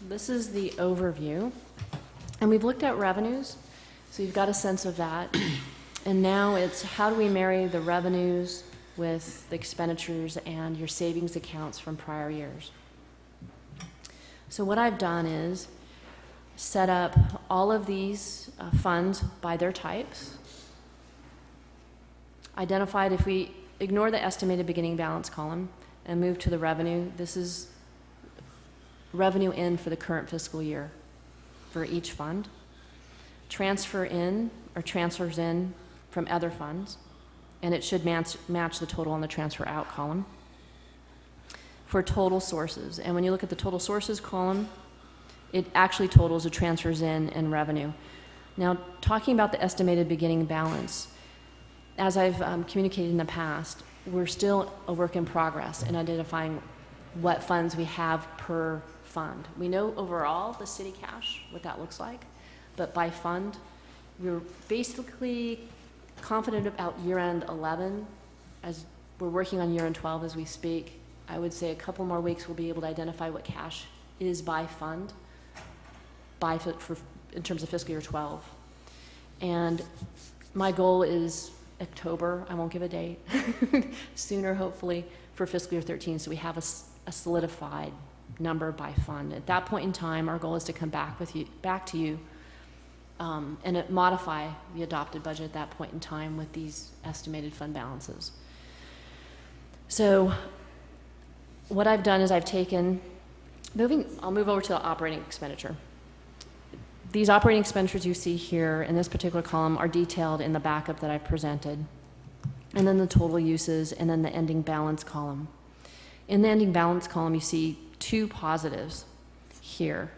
this is the overview. And we've looked at revenues, so you've got a sense of that. And now it's how do we marry the revenues with the expenditures and your savings accounts from prior years. So what I've done is set up all of these funds by their types, identified, if we ignore the estimated beginning balance column and move to the revenue, this is revenue in for the current fiscal year for each fund. Transfer in or transfers in from other funds, and it should match the total on the transfer out column. For total sources, and when you look at the total sources column, it actually totals the transfers in and revenue. Now, talking about the estimated beginning balance, as I've communicated in the past, we're still a work in progress in identifying what funds we have per fund. We know overall the city cash, what that looks like, but by fund, we're basically confident about year-end 11, as we're working on year-end 12 as we speak. I would say a couple more weeks we'll be able to identify what cash is by fund in terms of fiscal year 12. And my goal is October, I won't give a date, sooner hopefully, for fiscal year 13, so we have a solidified number by fund. At that point in time, our goal is to come back to you and modify the adopted budget at that point in time with these estimated fund balances. So what I've done is I've taken, I'll move over to the operating expenditure. These operating expenditures you see here in this particular column are detailed in the backup that I've presented, and then the total uses, and then the ending balance column. In the ending balance column, you see two positives here,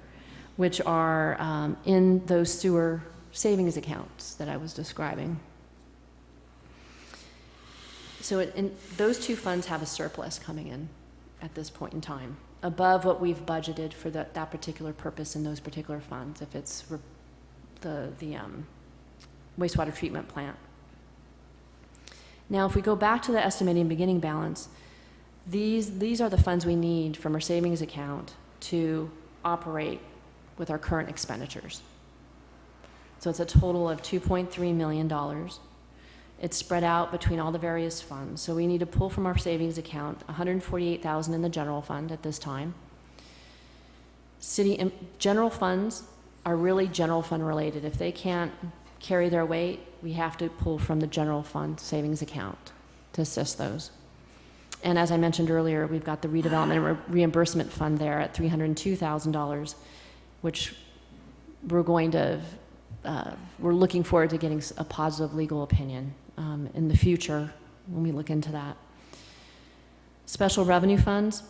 which are in those sewer savings accounts that I was describing. So those two funds have a surplus coming in at this point in time, above what we've budgeted for that particular purpose in those particular funds, if it's the wastewater treatment plant. Now, if we go back to the estimating beginning balance, these are the funds we need from our savings account to operate with our current expenditures. So it's a total of $2.3 million. It's spread out between all the various funds. So we need to pull from our savings account $148,000 in the general fund at this time. General funds are really general fund related. If they can't carry their weight, we have to pull from the general fund savings account to assist those. And as I mentioned earlier, we've got the redevelopment and reimbursement fund there at $302,000, which we're looking forward to getting a positive legal opinion in the future when we look into that. Special revenue funds,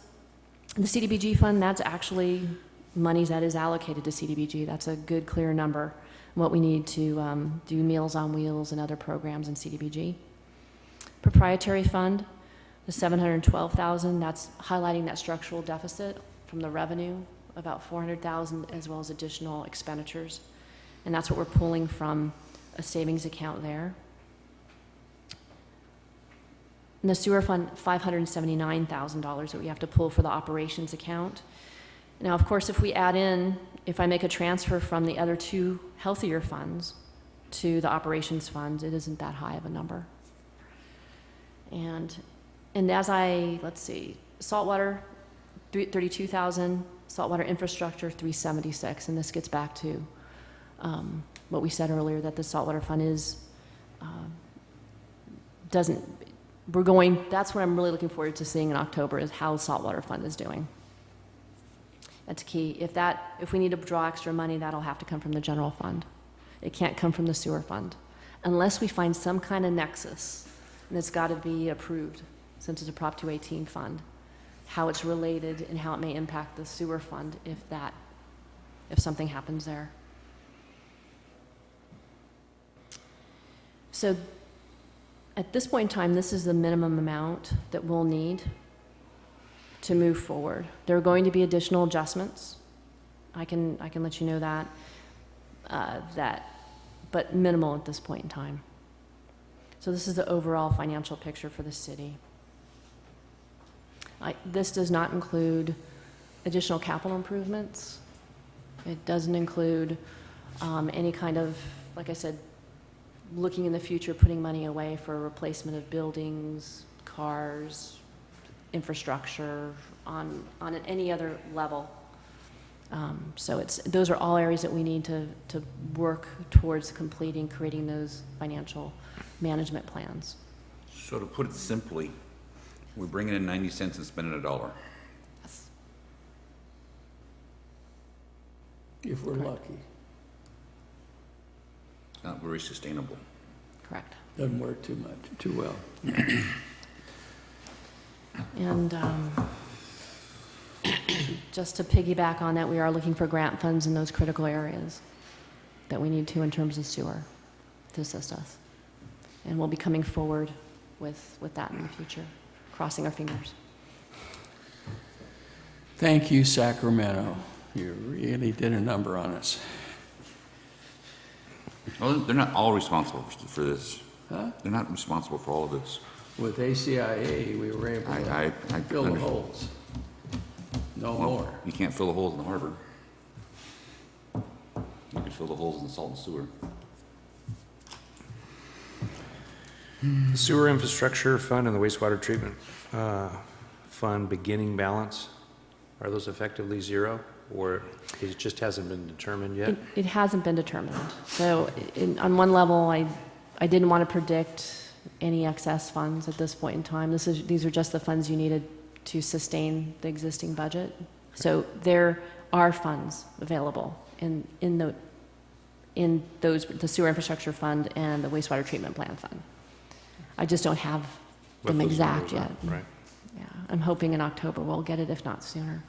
the CDBG fund, that's actually monies that is allocated to CDBG. That's a good, clear number, what we need to do Meals on Wheels and other programs in CDBG. Proprietary fund, the $712,000, that's highlighting that structural deficit from the revenue, about $400,000, as well as additional expenditures. And that's what we're pulling from a savings account there. And the sewer fund, $579,000 that we have to pull for the operations account. Now, of course, if I make a transfer from the other two healthier funds to the operations funds, it isn't that high of a number. And let's see, saltwater, $32,000, saltwater infrastructure, $376,000, and this gets back to what we said earlier, that the saltwater fund that's what I'm really looking forward to seeing in October, is how the saltwater fund is doing. That's key. If we need to draw extra money, that'll have to come from the general fund. It can't come from the sewer fund, unless we find some kind of nexus, and it's got to be approved, since it's a Prop 218 fund, how it's related and how it may impact the sewer fund if something happens there. So at this point in time, this is the minimum amount that we'll need to move forward. There are going to be additional adjustments. I can let you know that, but minimal at this point in time. So this is the overall financial picture for the city. This does not include additional capital improvements. It doesn't include any kind of, like I said, looking in the future, putting money away for replacement of buildings, cars, infrastructure, on any other level. So those are all areas that we need to work towards completing, creating those financial management plans. So to put it simply, we're bringing in 90 cents and spending $1. Yes. If we're lucky. It's not very sustainable. Correct. Doesn't work too well. And just to piggyback on that, we are looking for grant funds in those critical areas that we need to in terms of sewer to assist us. And we'll be coming forward with that in the future, crossing our fingers. Thank you, Sacramento. You really did a number on us. Well, they're not all responsible for this. Huh? They're not responsible for all of this. With ACIA, we were able I to fill the understand. holes. No Well, more. you can't fill the holes in the harbor. You can fill the holes in the salt and sewer. The sewer infrastructure fund and the wastewater treatment fund beginning balance, are those effectively zero? Or it just hasn't been determined yet? It hasn't been determined. So on one level, I didn't want to predict any excess funds at this point in time. These are just the funds you needed to sustain the existing budget. So there are funds available in those, the sewer infrastructure fund and the wastewater treatment plant fund. I just don't have What them those exact numbers yet. are, Right. Yeah, I'm hoping in October we'll get it, if not sooner.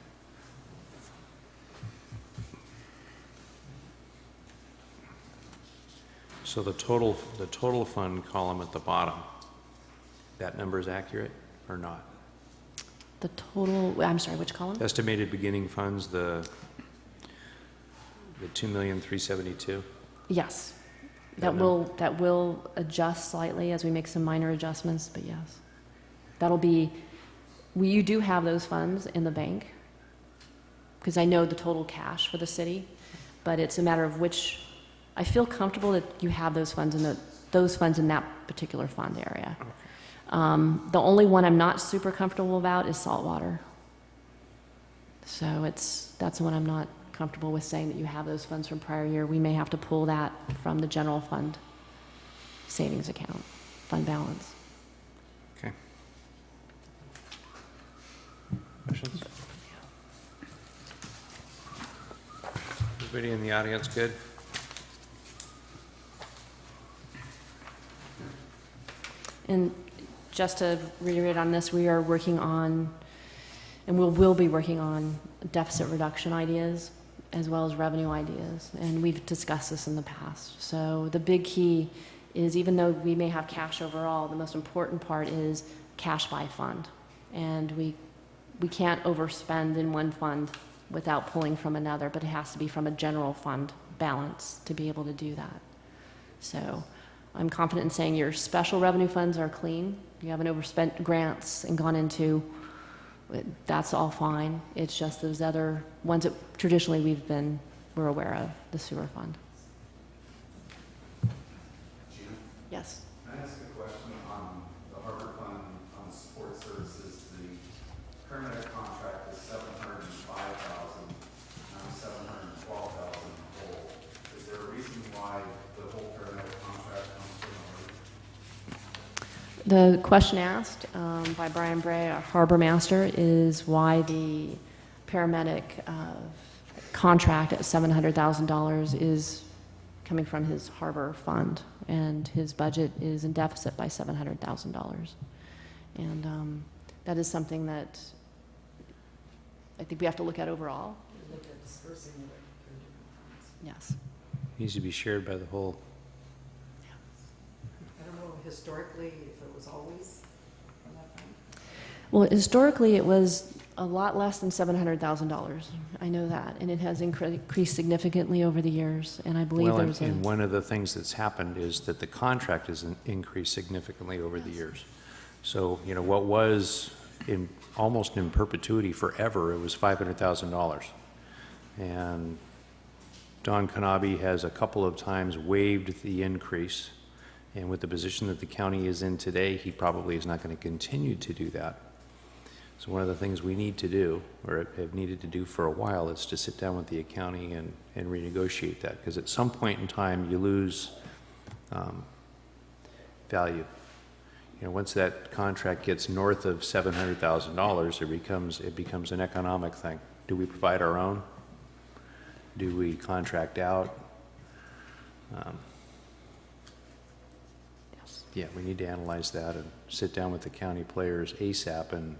So the total fund column at the bottom, that number is accurate or not? The total, I'm sorry, which column? Estimated beginning funds, the 2,372,000? Yes. That That will adjust slightly as we make some minor adjustments, but yes. That'll be, you do have those funds in the bank, because I know the total cash for the city, but it's a matter of which, I feel comfortable that you have those funds in that particular fund area. The only one I'm not super comfortable about is saltwater. So that's the one I'm not comfortable with saying that you have those funds from prior year. We may have to pull that from the general fund savings account, fund balance. Okay. Questions? Everybody in the audience good? And just to reiterate on this, we are working on, and will be working on deficit reduction ideas as well as revenue ideas. And we've discussed this in the past. So the big key is, even though we may have cash overall, the most important part is cash by fund. And we can't overspend in one fund without pulling from another, but it has to be from a general fund balance to be able to do that. So I'm confident in saying your special revenue funds are clean. You haven't overspent grants and gone into, that's all fine. It's just those other ones that traditionally we're aware of, the sewer fund. Gina, Yes. can I ask a question on the Harbor Fund on support services? The current contract is $705,000, now $712,000 whole. Is there a reason why the whole paramedic contract comes from The question asked by Brian Bray, our harbor master, is why the paramedic contract at $700,000 is coming from his harbor fund, and his budget is in deficit by $700,000. And that is something that I think we have to look at overall. Yes. Needs to be shared by the whole. I don't know historically if it was always from that fund. Well, historically, it was a lot less than $700,000. I know that, and it has increased significantly over the years, and I believe Well, there's and one of the things that's happened is that the contract has increased significantly over the years. So, what was almost in perpetuity forever, it was $500,000. And Don Kanabe has a couple of times waived the increase And with the position that the county is in today, he probably is not going to continue to do that. So one of the things we need to do, or have needed to do for a while, is to sit down with the county and renegotiate that. Because at some point in time, you lose value. You know, once that contract gets north of $700,000, it becomes an economic thing. Do we provide our own? Do we contract out? Yeah, we need to analyze that and sit down with the county players ASAP and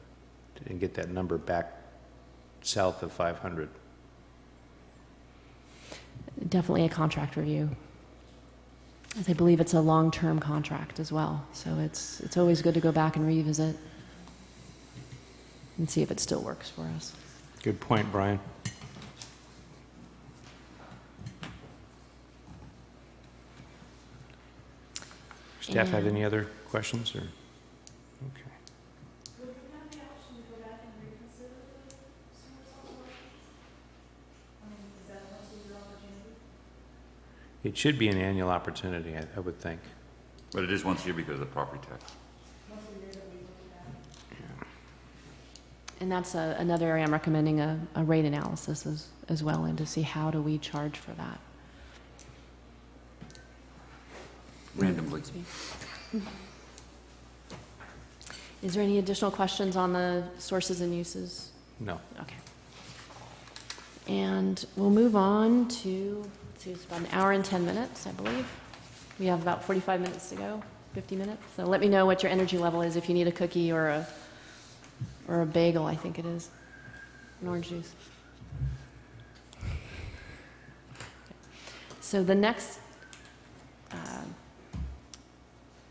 get that number back south of 500. Definitely a contract review. As I believe it's a long-term contract as well, so it's always good to go back and revisit and see if it still works for us. Good point, Brian. Staff have any other questions, or? Okay. Would we have the option to go back and reconsider the sewer salt elections? I mean, is that also your opportunity? It should be an annual opportunity, I would think. But it is once a year because of the property tax. Most of the year that we looked at. And that's another area I'm recommending a rate analysis as well, and to see how do we charge for that. Randomly. Is there any additional questions on the sources and uses? No. Okay. And we'll move on to, let's see, it's about an hour and 10 minutes, I believe. We have about 45 minutes to go, 50 minutes. So let me know what your energy level is, if you need a cookie or a bagel, I think it is, an orange juice. So the next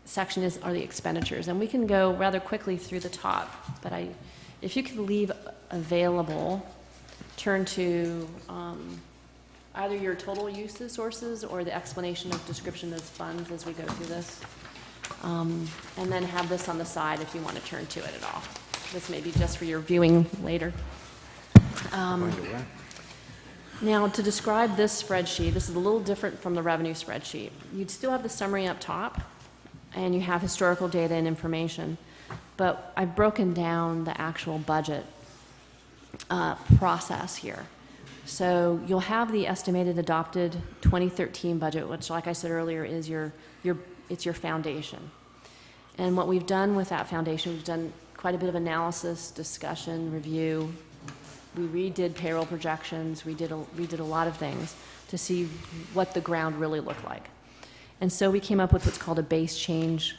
section are the expenditures, and we can go rather quickly through the top, but if you could leave available, turn to either your total uses sources or the explanation of description of funds as we go through this, and then have this on the side if you want to turn to it at all. This may be just for your viewing later. Going to where? Now, to describe this spreadsheet, this is a little different from the revenue spreadsheet. You'd still have the summary up top, and you have historical data and information, but I've broken down the actual budget process here. So you'll have the estimated adopted 2013 budget, which, like I said earlier, is it's your foundation. And what we've done with that foundation, we've done quite a bit of analysis, discussion, review. We redid payroll projections. We did a lot of things to see what the ground really looked like. And so we came up with what's called a base change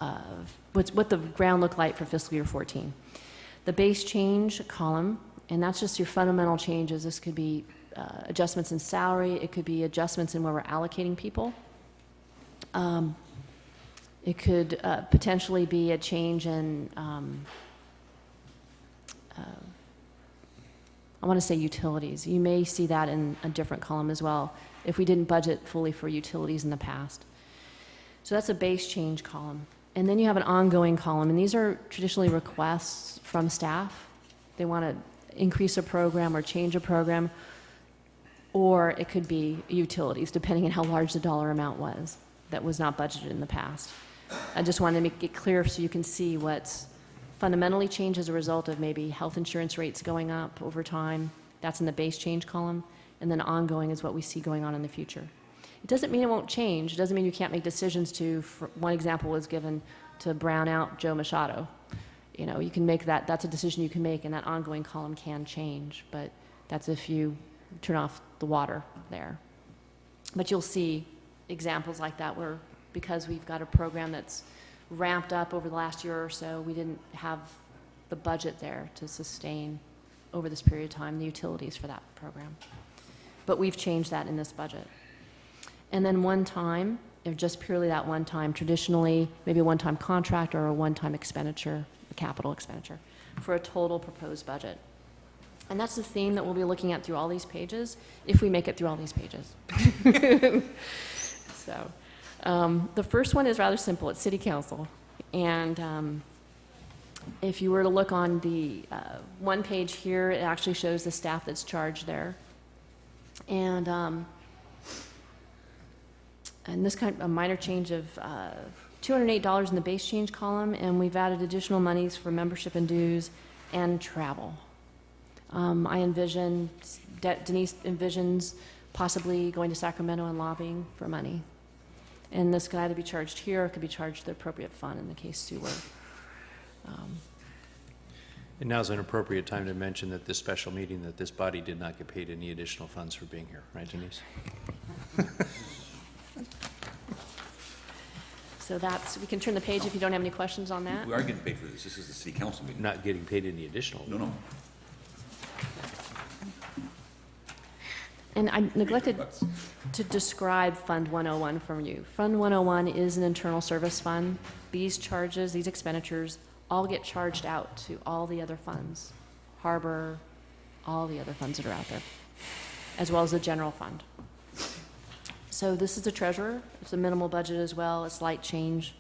of what the ground looked like for fiscal year 14. The base change column, and that's just your fundamental changes. This could be adjustments in salary. It could be adjustments in where we're allocating people. It could potentially be a change in, I want to say utilities. You may see that in a different column as well, if we didn't budget fully for utilities in the past. So that's a base change column. And then you have an ongoing column, and these are traditionally requests from staff. They want to increase a program or change a program, or it could be utilities, depending on how large the dollar amount was that was not budgeted in the past. I just wanted to make it clear so you can see what's fundamentally changed as a result of maybe health insurance rates going up over time. That's in the base change column. And then ongoing is what we see going on in the future. It doesn't mean it won't change. It doesn't mean you can't make decisions one example was given to brown out Joe Machado. You know, you can make that's a decision you can make, and that ongoing column can change, but that's if you turn off the water there. But you'll see examples like that where, because we've got a program that's ramped up over the last year or so, we didn't have the budget there to sustain over this period of time the utilities for that program. But we've changed that in this budget. And then one time, if just purely that one time, traditionally, maybe a one-time contract or a one-time expenditure, a capital expenditure, for a total proposed budget. And that's the theme that we'll be looking at through all these pages, if we make it through all these pages. So, the first one is rather simple. It's City Council. And if you were to look on the one page here, it actually shows the staff that's charged there. And And this kind of a minor change of $208 in the base change column, and we've added additional monies for membership and dues and travel. I envision, Denise envisions possibly going to Sacramento and lobbying for money. And this could either be charged here or could be charged to the appropriate fund in the case Sue were. And now's an appropriate time to mention that this special meeting, that this body did not get paid any additional funds for being here, right, Denise? So that's, we can turn the page if you don't have any questions on that. We are getting paid for this. This is the city council meeting. Not getting paid any additional. No. And I neglected Bucks. to describe Fund 101 for you. Fund 101 is an internal service fund. These charges, these expenditures, all get charged out to all the other funds, harbor, all the other funds that are out there, as well as the general fund. So this is the treasurer. It's a minimal budget as well, a slight change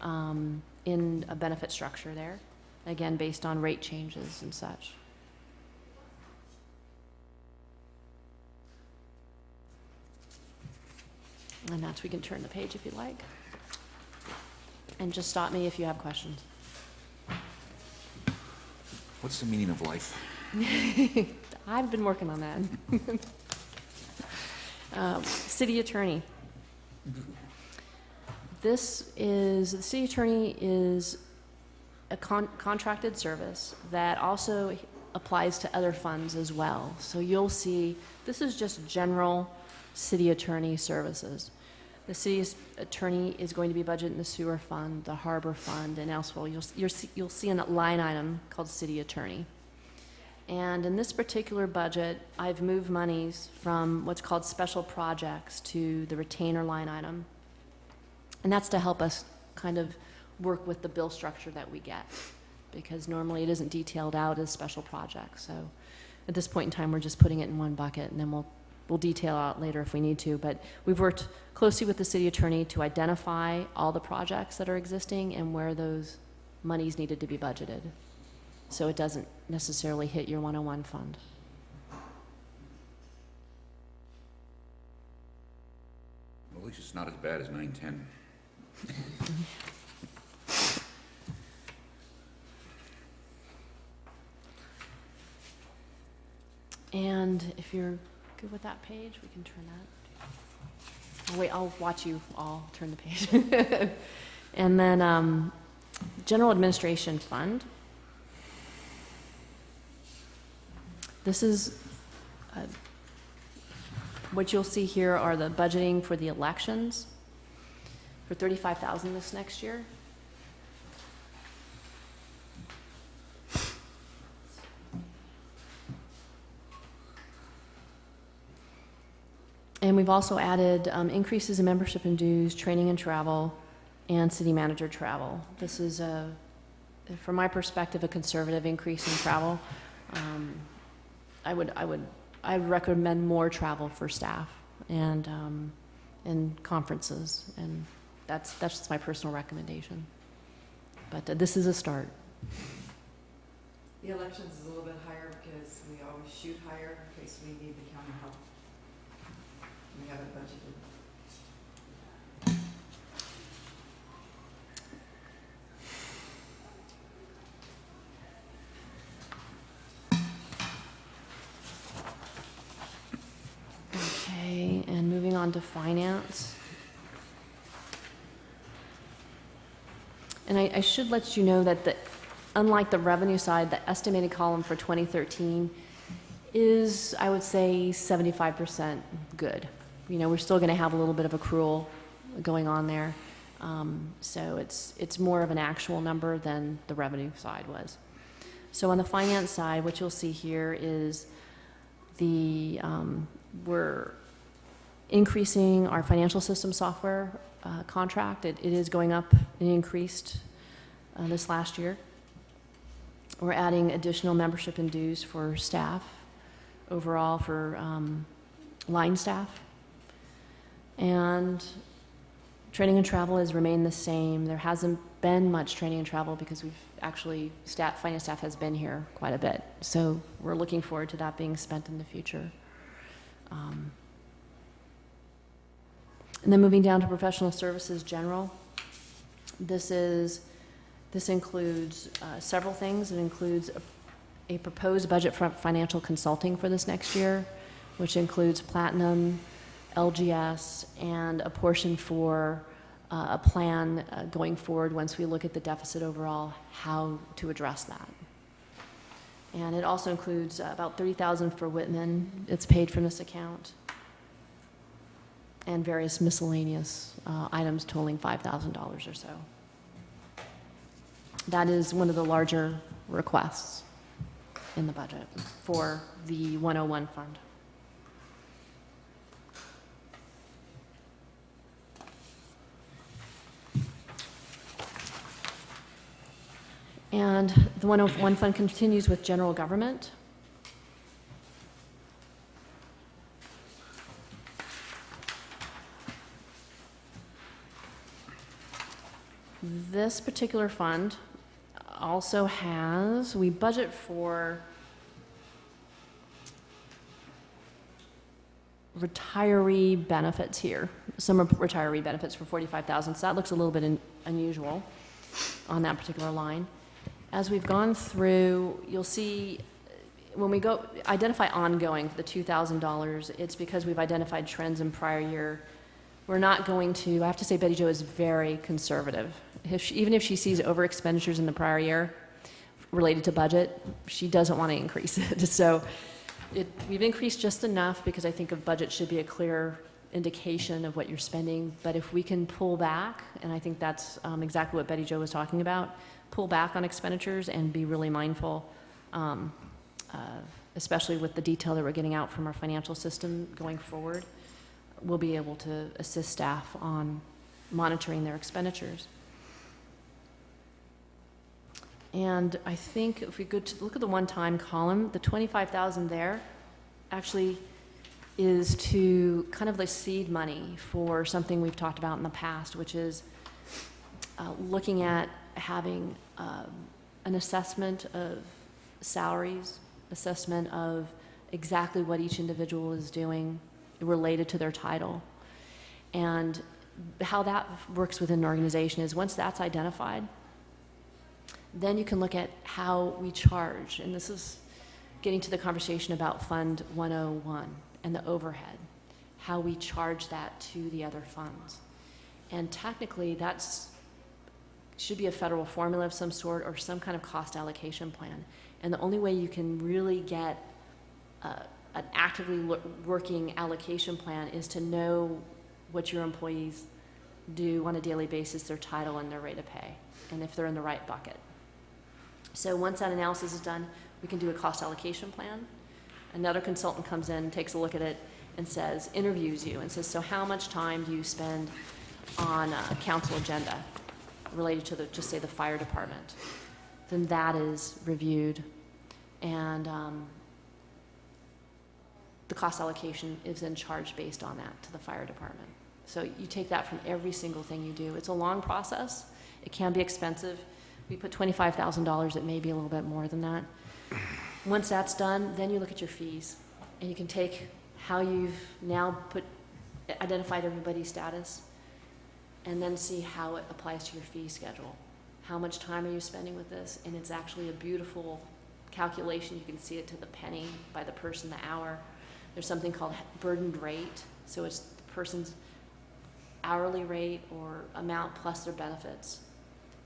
in a benefit structure there, again, based on rate changes and such. And that's, we can turn the page if you like. And just stop me if you have questions. What's the meaning of life? I've been working on that. City attorney. The city attorney is a contracted service that also applies to other funds as well. So you'll see, this is just general city attorney services. The city's attorney is going to be budgeted in the sewer fund, the harbor fund, and elsewhere. You'll see a line item called city attorney. And in this particular budget, I've moved monies from what's called special projects to the retainer line item. And that's to help us kind of work with the bill structure that we get, because normally it isn't detailed out as special projects. So at this point in time, we're just putting it in one bucket, and then we'll detail out later if we need to. But we've worked closely with the city attorney to identify all the projects that are existing and where those monies needed to be budgeted, so it doesn't necessarily hit your 101 fund. Well, at least it's not as bad as 910. And if you're good with that page, we can turn that. Oh, wait, I'll watch you all turn the page. And then General Administration Fund. This is, what you'll see here are the budgeting for the elections for $35,000 this next year. And we've also added increases in membership and dues, training and travel, and city manager travel. This is, from my perspective, a conservative increase in travel. I would recommend more travel for staff and conferences, and that's just my personal recommendation. But this is a start. The elections is a little bit higher because we always shoot higher in case we need the county help. We have it budgeted. Okay, and moving on to finance. And I should let you know that unlike the revenue side, the estimated column for 2013 is, I would say, 75% good. You know, we're still going to have a little bit of accrual going on there. So it's more of an actual number than the revenue side was. So on the finance side, what you'll see here is we're increasing our financial system software contract. It is going up and increased this last year. We're adding additional membership and dues for staff, overall for line staff. And training and travel has remained the same. There hasn't been much training and travel because we've actually, finance staff has been here quite a bit. So we're looking forward to that being spent in the future. And then moving down to professional services general. This includes several things. It includes a proposed budget for financial consulting for this next year, which includes Platinum, LGS, and a portion for a plan going forward once we look at the deficit overall, how to address that. And it also includes about $30,000 for Whitman. It's paid from this account, and various miscellaneous items totaling $5,000 or so. That is one of the larger requests in the budget for the 101 fund. And the 101 fund continues with general government. This particular fund also has, we budget for retiree benefits here. Some are retiree benefits for $45,000, so that looks a little bit unusual on that particular line. As we've gone through, you'll see when we go identify ongoing for the $2,000, it's because we've identified trends in prior year. We're not going to, I have to say Betty Jo is very conservative. Even if she sees over expenditures in the prior year related to budget, she doesn't want to increase it. So we've increased just enough because I think a budget should be a clear indication of what you're spending. But if we can pull back, and I think that's exactly what Betty Jo was talking about, pull back on expenditures and be really mindful, especially with the detail that we're getting out from our financial system going forward, we'll be able to assist staff on monitoring their expenditures. And I think if we go to look at the one-time column, the $25,000 there actually is to kind of the seed money for something we've talked about in the past, which is looking at having an assessment of salaries, assessment of exactly what each individual is doing related to their title. And how that works within an organization is once that's identified, then you can look at how we charge. And this is getting to the conversation about Fund 101 and the overhead, how we charge that to the other funds. And technically, that's should be a federal formula of some sort or some kind of cost allocation plan. And the only way you can really get an actively working allocation plan is to know what your employees do on a daily basis, their title and their rate of pay, and if they're in the right bucket. So once that analysis is done, we can do a cost allocation plan. Another consultant comes in, takes a look at it, and says, interviews you, and says, so how much time do you spend on a council agenda related to just say the fire department? Then that is reviewed, and the cost allocation is then charged based on that to the fire department. So you take that from every single thing you do. It's a long process. It can be expensive. We put $25,000, it may be a little bit more than that. Once that's done, then you look at your fees, and you can take how you've now identified everybody's status, and then see how it applies to your fee schedule. How much time are you spending with this? And it's actually a beautiful calculation. You can see it to the penny by the person, the hour. There's something called burdened rate. So it's the person's hourly rate or amount plus their benefits.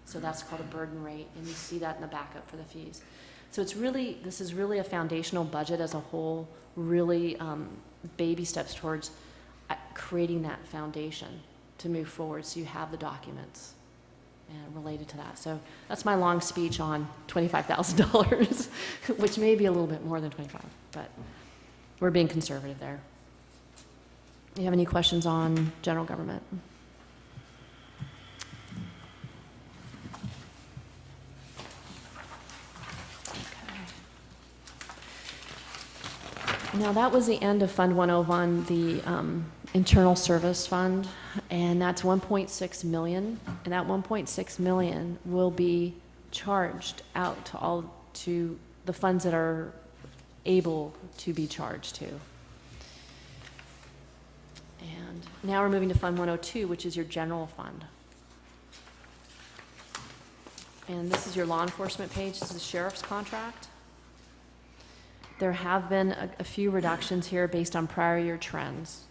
So that's called a burden rate, and you see that in the backup for the fees. So this is really a foundational budget as a whole, really baby steps towards creating that foundation to move forward so you have the documents related to that. So that's my long speech on $25,000, which may be a little bit more than 25, but we're being conservative there. Do you have any questions on general government? Now, that was the end of Fund 101, the internal service fund, and that's $1.6 million, and that $1.6 million will be charged out to the funds that are able to be charged to. And And now we're moving to Fund 102, which is your general fund. And this is your law enforcement page. This is the sheriff's contract. There have been a few reductions here based on prior year trends.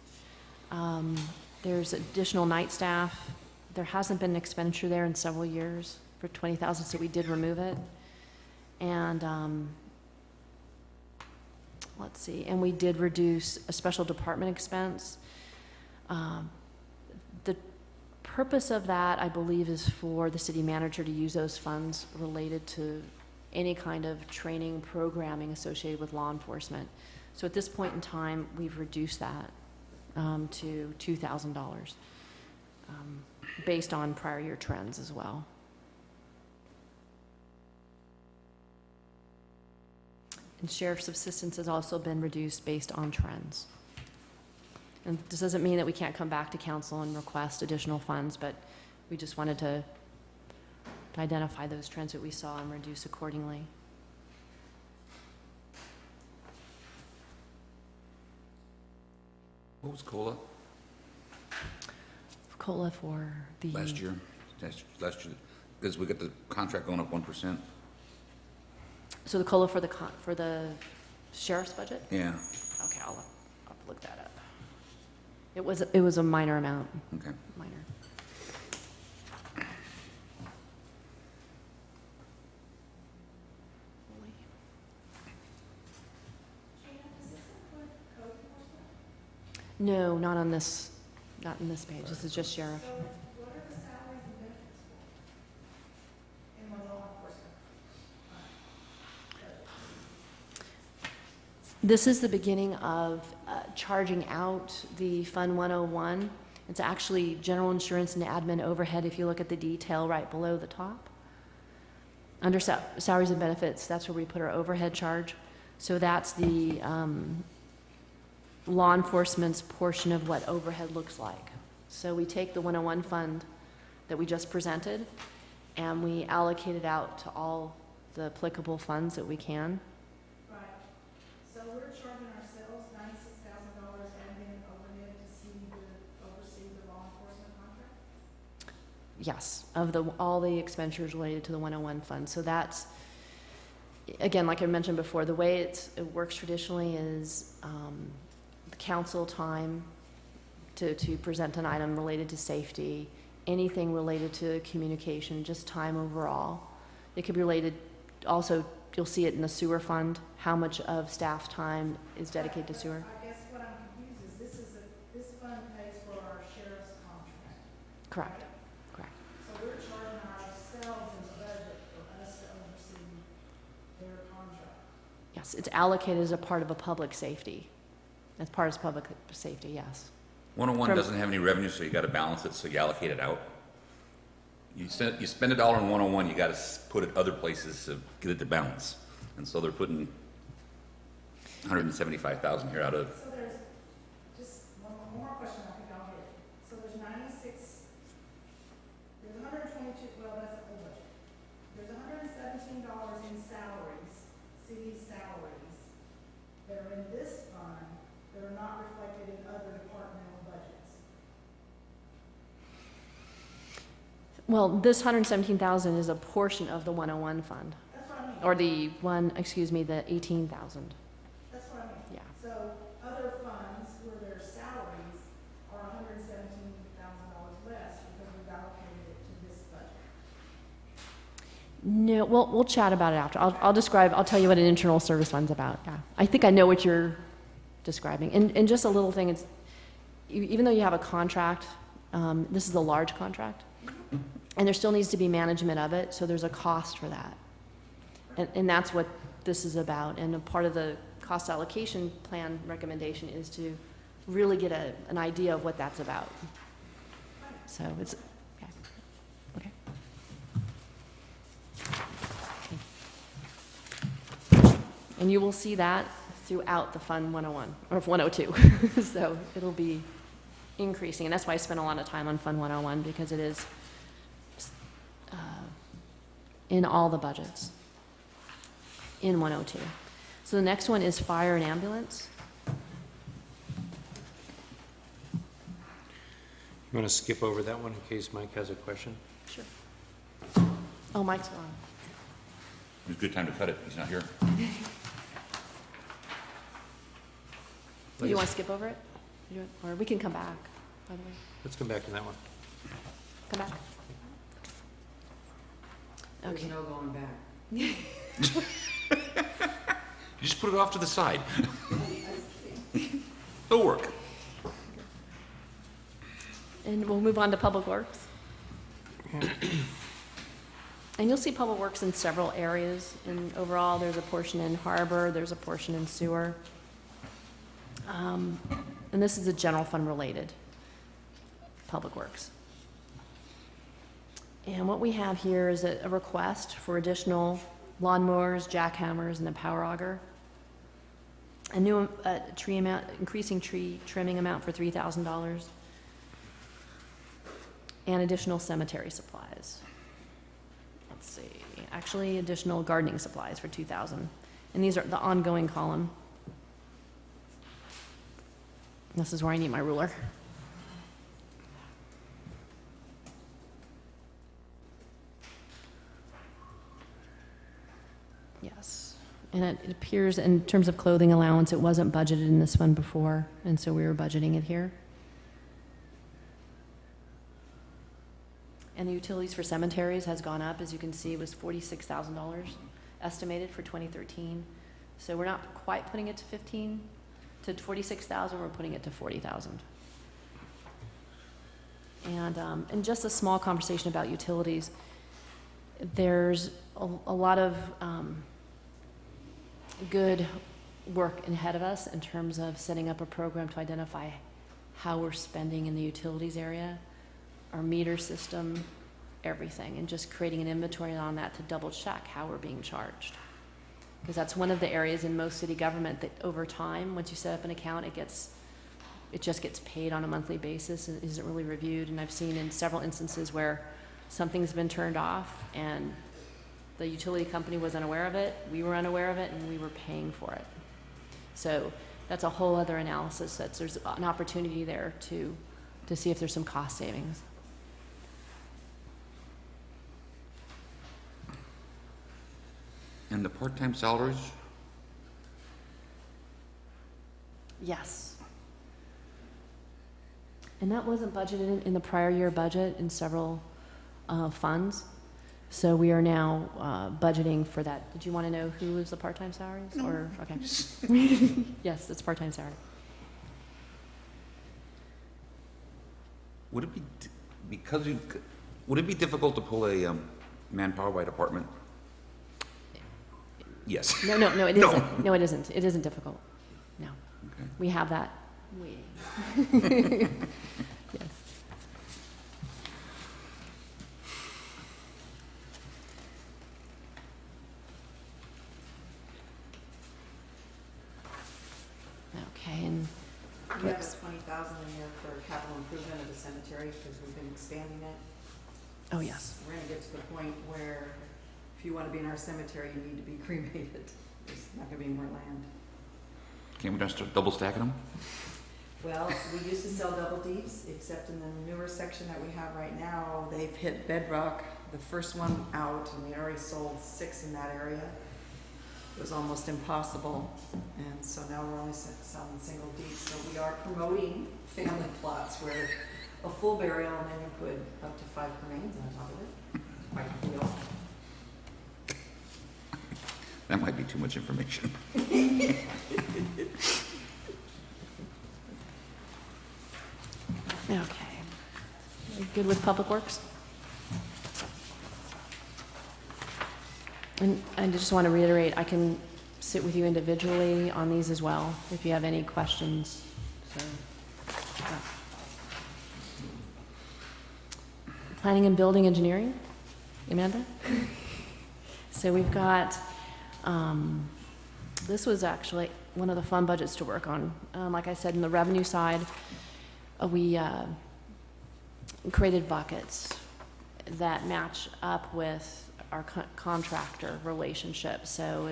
There's additional night staff. There hasn't been an expenditure there in several years for 20,000, so we did remove it. And let's see, and we did reduce a special department expense. The purpose of that, I believe, is for the city manager to use those funds related to any kind of training programming associated with law enforcement. So at this point in time, we've reduced that to $2,000 based on prior year trends as well. And sheriff's assistance has also been reduced based on trends. And this doesn't mean that we can't come back to council and request additional funds, but we just wanted to identify those trends that we saw and reduce accordingly. What was COLA COLA for the... last year? Last year, because we got the contract going up 1%. So the COLA for the sheriff's budget? Yeah, Okay, I'll look that up. It was a minor amount, okay. minor. No, not on this, not in this page. This is just sheriff. So what are the salaries and benefits for in the law enforcement? This is the beginning of charging out the Fund 101. It's actually general insurance and admin overhead if you look at the detail right below the top. Under salaries and benefits, that's where we put our overhead charge. So that's the law enforcement's portion of what overhead looks like. So we take the 101 fund that we just presented and we allocate it out to all the applicable funds that we can. Right. So we're charging ourselves $96,000 admin overhead to oversee the law enforcement contract? Yes, of all the expenditures related to the 101 fund. So that's, again, like I mentioned before, the way it works traditionally is the council time to present an item related to safety, anything related to communication, just time overall. It could be related, also, you'll see it in the sewer fund, how much of staff time is dedicated to sewer. I guess what I'm confused is this fund pays for our sheriff's contract. Correct, correct. So we're charging ourselves in the budget for us to oversee their contract. Yes, it's allocated as a part of a public safety. As part of public safety, yes. 101 From- doesn't have any revenue, so you got to balance it, so you allocate it out. You spend $1 in 101, you got to put it other places to get it to balance. And so they're putting 175,000 here out of, So there's just one more question I think I'll get. So there's 96, there's 122, well, that's the whole budget. There's $117 in salaries, city salaries, that are in this fund that are not reflected in other departmental budgets. Well, this 117,000 is a portion of the 101 fund, That's what I mean. or the the 18,000. That's what I mean. Yeah. So other funds where their salaries are $117,000 less because we've allocated it to this budget. No, we'll chat about it after. I'll tell you what an internal service fund's about. Yeah, I think I know what you're describing. And just a little thing, it's even though you have a contract, this is a large contract, and there still needs to be management of it, so there's a cost for that. And that's what this is about. And a part of the cost allocation plan recommendation is to really get an idea of what that's about. So it's, okay. Okay. And you will see that throughout the Fund 101, or 102. So it'll be increasing, and that's why I spent a lot of time on Fund 101, because it is in all the budgets in 102. So the next one is fire and ambulance. You want to skip over that one in case Mike has a question? Sure. Oh, Mike's gone. It's a good time to cut it, he's not here. Do you want to skip over it? Or we can come back, by the way. Let's come back to that one. Come back. There's Okay. no going back. You just put it off to the side. It'll work. And we'll move on to Public Works. And you'll see Public Works in several areas. And overall, there's a portion in Harbor, there's a portion in Sewer. And this is a general fund related, Public Works. And what we have here is a request for additional lawnmowers, jackhammers, and a power auger. A new tree amount, increasing tree trimming amount for $3,000. And additional cemetery supplies. Let's see, actually additional gardening supplies for $2,000. And these are the ongoing column. This is where I need my ruler. Yes, and it appears in terms of clothing allowance, it wasn't budgeted in this fund before, and so we were budgeting it here. And the utilities for cemeteries has gone up, as you can see, it was $46,000 estimated for 2013. So we're not quite putting it to 15, to 46,000, we're putting it to 40,000. And just a small conversation about utilities. There's a lot of good work ahead of us in terms of setting up a program to identify how we're spending in the utilities area, our meter system, everything, and just creating an inventory on that to double check how we're being charged. Because that's one of the areas in most city government that over time, once you set up an account, it just gets paid on a monthly basis and isn't really reviewed. And I've seen in several instances where something's been turned off and the utility company was unaware of it, we were unaware of it, and we were paying for it. So that's a whole other analysis. There's an opportunity there to see if there's some cost savings. And the part-time salaries? Yes. And that wasn't budgeted in the prior year budget in several funds. So we are now budgeting for that. Did you want to know who is the part-time salaries? No. Or, okay. Yes, it's part-time salary. Would it be, would it be difficult to pull a manpower by department? Yes. No, it No. isn't. No, it isn't. It isn't difficult. No. Okay. We have that. Yes. Okay, and We have a 20,000 in here for capital improvement of the cemetery, because we've been expanding it. oh yes, We're gonna get to the point where if you wanna be in our cemetery, you need to be cremated. There's not gonna be more land. Can't we just start double stacking them? Well, we used to sell double deeps, except in the newer section that we have right now, they've hit bedrock, the first one out, and we already sold 6 in that area. It was almost impossible, and so now we're only selling single deeps. So we are promoting family plots where a full burial, and then you put up to 5 remains on top of it. Quite a deal. That might be too much information. okay. You good with Public Works? And I just want to reiterate, I can sit with you individually on these as well, if you have any questions. So, Planning and Building Engineering, Amanda? So we've got, this was actually one of the fun budgets to work on. Like I said, in the revenue side, we created buckets that match up with our contractor relationship. So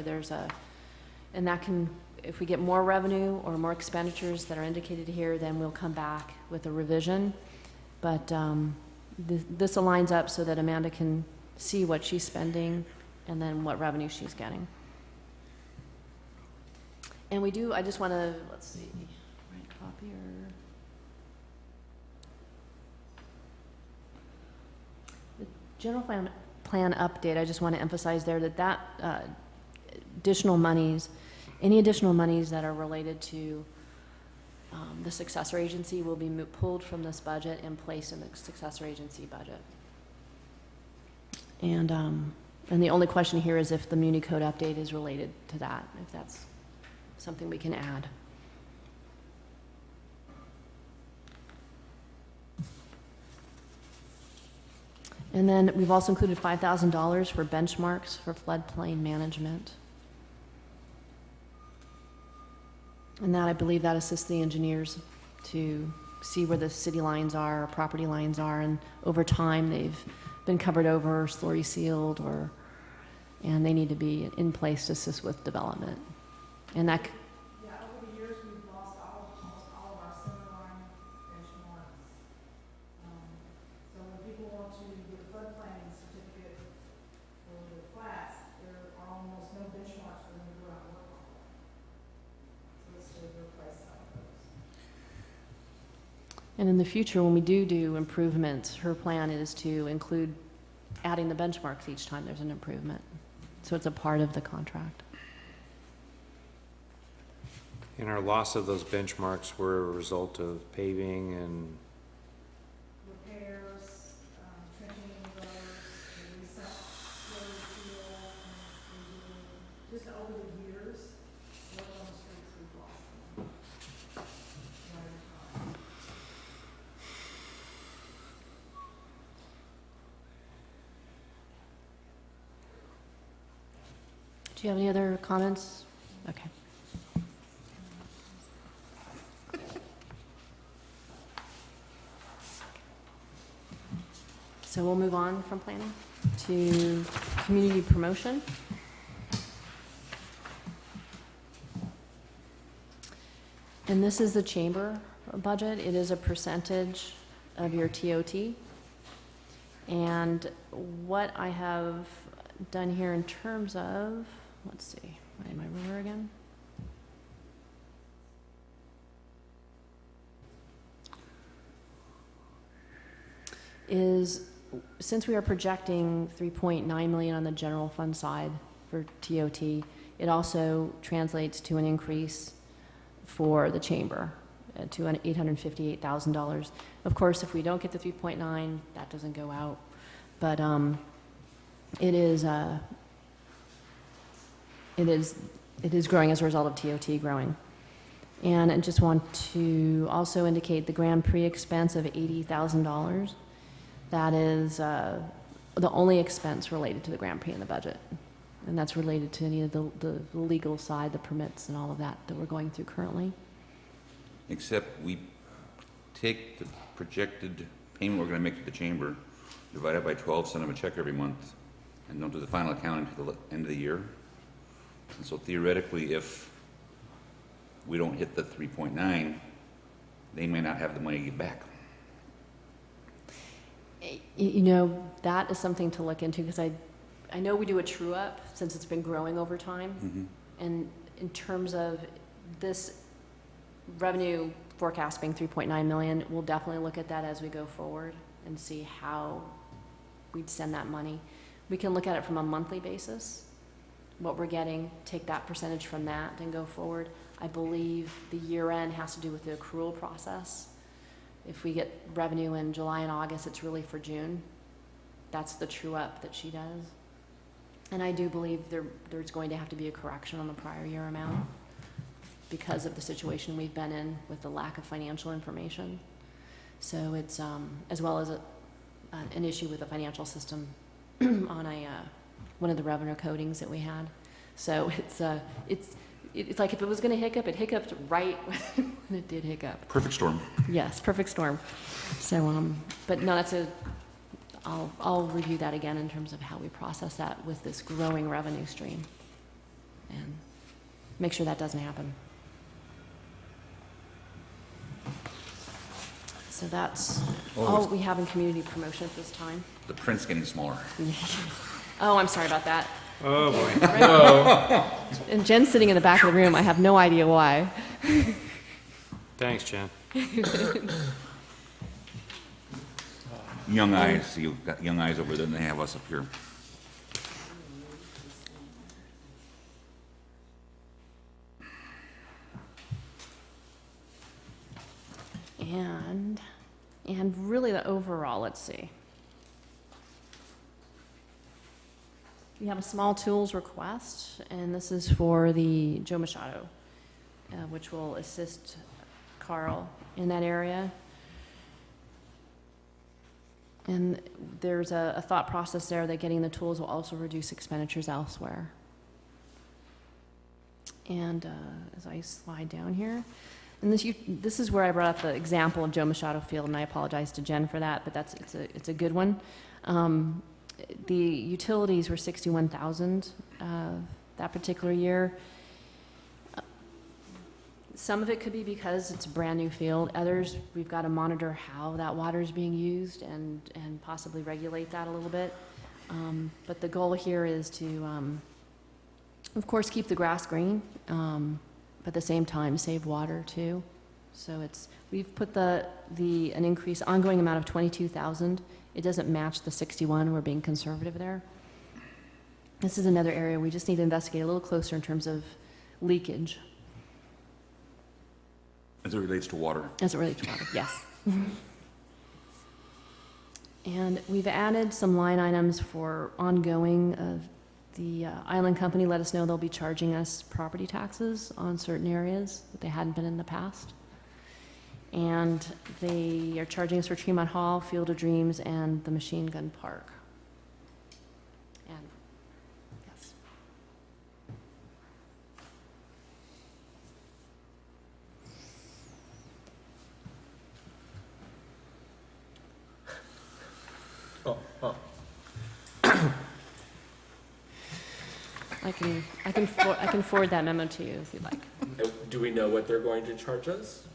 and that can, if we get more revenue or more expenditures that are indicated here, then we'll come back with a revision. But this aligns up so that Amanda can see what she's spending and then what revenue she's getting. And we do, I just want to, let's see, right copy or... The general plan update, I just want to emphasize there that additional monies, any additional monies that are related to the successor agency will be pulled from this budget and placed in the successor agency budget. And the only question here is if the Muni Code update is related to that, if that's something we can add. And then we've also included $5,000 for benchmarks for floodplain management. And that, I believe that assists the engineers to see where the city lines are, property lines are, and over time they've been covered over, slurry sealed, and they need to be in place to assist with development. And that, Yeah, over the years, we've lost almost all of our center line benchmarks. So when people want to get a floodplain certificate for the flats, there are almost no benchmarks for them to go out and work on. So it's to replace some of those. and in the future, when we do improvements, her plan is to include adding the benchmarks each time there's an improvement. So it's a part of the contract. And our loss of those benchmarks were a result of paving and, Repairs, trenching in the roads, slurry seal, and just over the years, what on the streets we've lost them. One at a time. Do you have any other comments? Okay. So we'll move on from planning to community promotion. And this is the chamber budget. It is a percentage of your TOT. And what I have done here in terms of, let's see, find my ruler again. Is, since we are projecting 3.9 million on the general fund side for TOT, it also translates to an increase for the chamber to an $858,000. Of course, if we don't get the 3.9, that doesn't go out. But it is growing as a result of TOT growing. And I just want to also indicate the Grand Prix expense of $80,000. That is the only expense related to the Grand Prix in the budget. And that's related to any of the legal side, the permits and all of that we're going through currently. Except we take the projected payment we're gonna make to the chamber, divide it by 12, send them a check every month, and don't do the final accounting until the end of the year. And so theoretically, if we don't hit the 3.9, they may not have the money to give back. You know, that is something to look into, because I know we do a true up since it's been growing over time. And in terms of this revenue forecast being 3.9 million, we'll definitely look at that as we go forward and see how we'd send that money. We can look at it from a monthly basis, what we're getting, take that percentage from that and go forward. I believe the year end has to do with the accrual process. If we get revenue in July and August, it's really for June. That's the true up that she does. And I do believe there's going to have to be a correction on the prior year amount because of the situation we've been in with the lack of financial information. So it's, as well as an issue with the financial system on one of the revenue codings that we had. So it's like if it was going to hiccup, it hiccuped right when it did hiccup. Perfect storm. Yes, perfect storm. So, but no, I'll review that again in terms of how we process that with this growing revenue stream and make sure that doesn't happen. So So that's Oh, all it's- we have in community promotion at this time. The print's getting smaller. Oh, I'm sorry about that. Oh, boy. And Jen's sitting in the back of the room. I have no idea why. Thanks, Jen. Young eyes, you've got young eyes over there than they have us up here. And really the overall, let's see. We have a small tools request, and this is for the Joe Machado, which will assist Carl in that area. And there's a thought process there that getting the tools will also reduce expenditures elsewhere. And as I slide down here, and this is where I brought up the example of Joe Machado Field, and I apologize to Jen for that, but it's a good one. The utilities were $61,000 that particular year. Some of it could be because it's a brand-new field. Others, we've got to monitor how that water is being used and possibly regulate that a little bit. But the goal here is to, of course, keep the grass green, but at the same time, save water too. So we've put an increase, ongoing amount of $22,000. It doesn't match the 61. We're being conservative there. This is another area we just need to investigate a little closer in terms of leakage. As it relates to water. As it relates to water, yes. And we've added some line items for ongoing. The Island Company let us know they'll be charging us property taxes on certain areas that they hadn't been in the past. And they are charging us for Tremont Hall, Field of Dreams, and the Machine Gun Park. And, yes. I can forward that memo to you if you'd like. Do we know what they're going to charge us?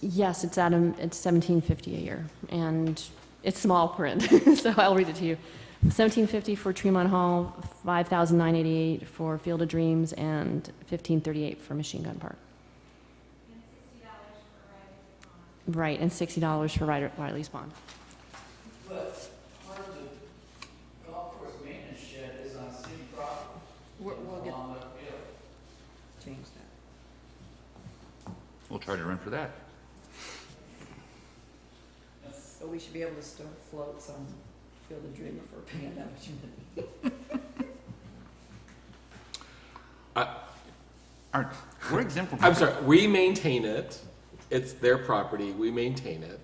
Yes, it's $17.50 a year, and it's small print, so I'll read it to you. $17.50 for Tremont Hall, $5,988 for Field of Dreams, and $15.38 for Machine Gun Park. Right, and $60 for Riley's Pond. But part of the golf course maintenance shed is on city property. We'll get, Along the field. change that. We'll charge a rent for that. So we should be able to store floats on Field of Dream if we're paying that much money. Aren't, we're exempt from. I'm sorry, we maintain it. It's their property, we maintain it.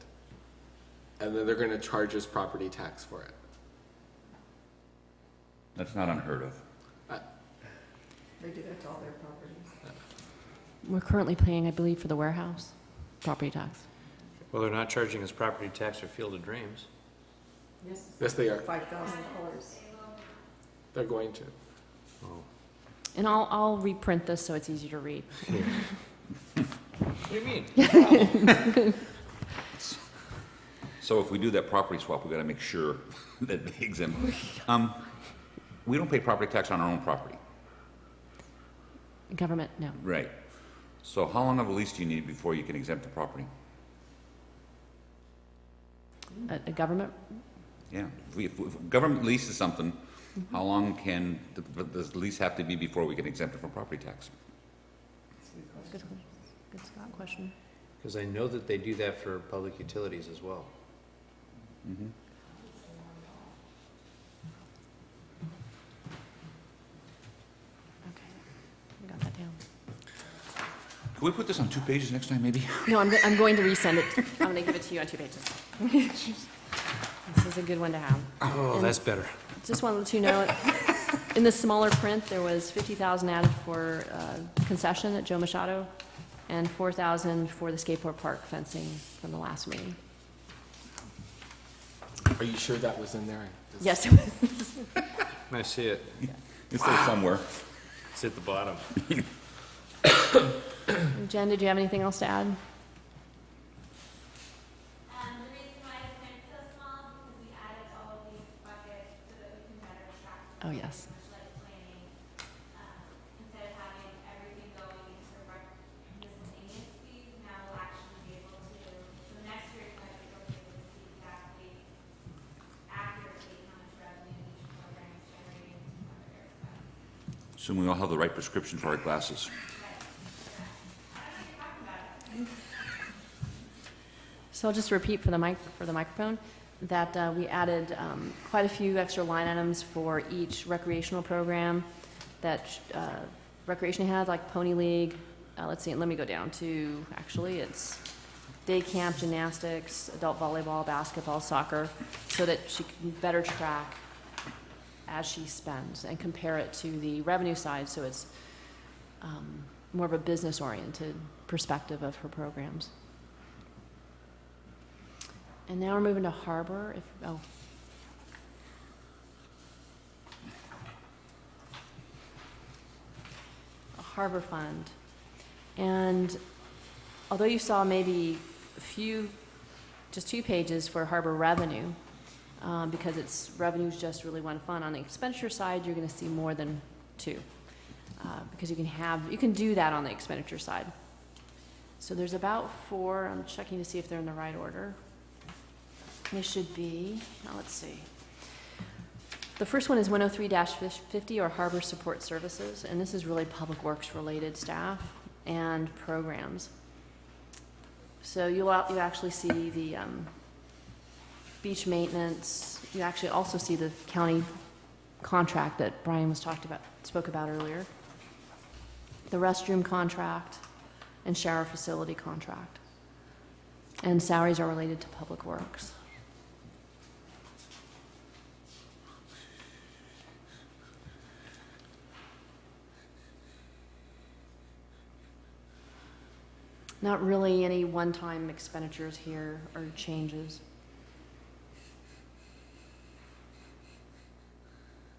And then they're gonna charge us property tax for it. That's not unheard of. They do that to all their properties. We're currently paying, I believe, for the warehouse, property tax. Well, they're not charging us property tax for Field of Dreams. Yes, they are. $5,000. They're going to. Oh. And I'll reprint this so it's easier to read. What do you mean? So if we do that property swap, we gotta make sure that they exempt. We don't pay property tax on our own property. Government, no. Right. So how long of a lease do you need before you can exempt the property? A government, Yeah. If government leases something, how long can the lease have to be before we can exempt it from property tax? good Scott question. Because I know that they do that for public utilities as well. Mhm. Okay, I got that down. Can we put this on 2 pages next time, maybe? No, I'm going to resend it. I'm going to give it to you on 2 pages. This is a good one to have. Oh, And that's better. Just wanted to let you know, in the smaller print, there was $50,000 added for concession at Joe Machado and $4,000 for the skateboard park fencing from the last meeting. Are you sure that was in there? Yes. I see it. It's there somewhere. It's at the bottom. Jen, did you have anything else to add? Oh, yes. much like planning, instead of having everything going into miscellaneous fees, now we'll actually be able to, so next year's budget, we'll be able to see exactly, accurately how much revenue each program is generating to cover their expenses. Assume we all have the right prescription for our glasses. So I'll just repeat for the microphone that we added quite a few extra line items for each recreational program that Recreation had, like Pony League. Let's see, let me go down to, actually, it's day camp, gymnastics, adult volleyball, basketball, soccer, so that she can better track as she spends and compare it to the revenue side, so it's more of a business-oriented perspective of her programs. And now we're moving to Harbor. A Harbor Fund. And although you saw maybe just 2 pages for Harbor revenue, because it's revenue's just really one fund. On the expenditure side, you're going to see more than 2, because you can do that on the expenditure side. So there's about 4. I'm checking to see if they're in the right order. They should be. Now let's see. The first one is 103-50, or Harbor Support Services, and this is really public works related staff and programs. So you actually see the beach maintenance. You actually also see the county contract that Brian spoke about earlier, the restroom contract, and shower facility contract. And salaries are related to public works. Not really any one-time expenditures here or changes.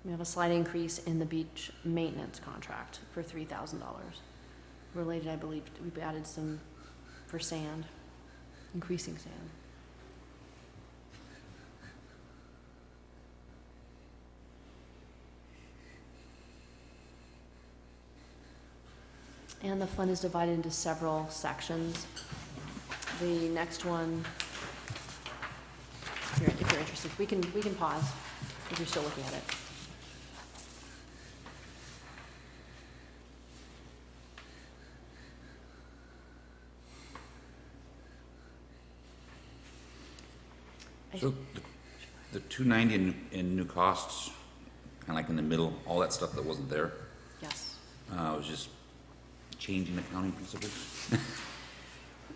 We have a slight increase in the beach maintenance contract for $3,000. Related, I believe, we've added some for sand, increasing sand. And the fund is divided into several sections. The next one, if you're interested, we can pause if you're still looking at it. So the 290 in new costs, kind of like in the middle, all that stuff that wasn't there, Yes. was just changing accounting principles.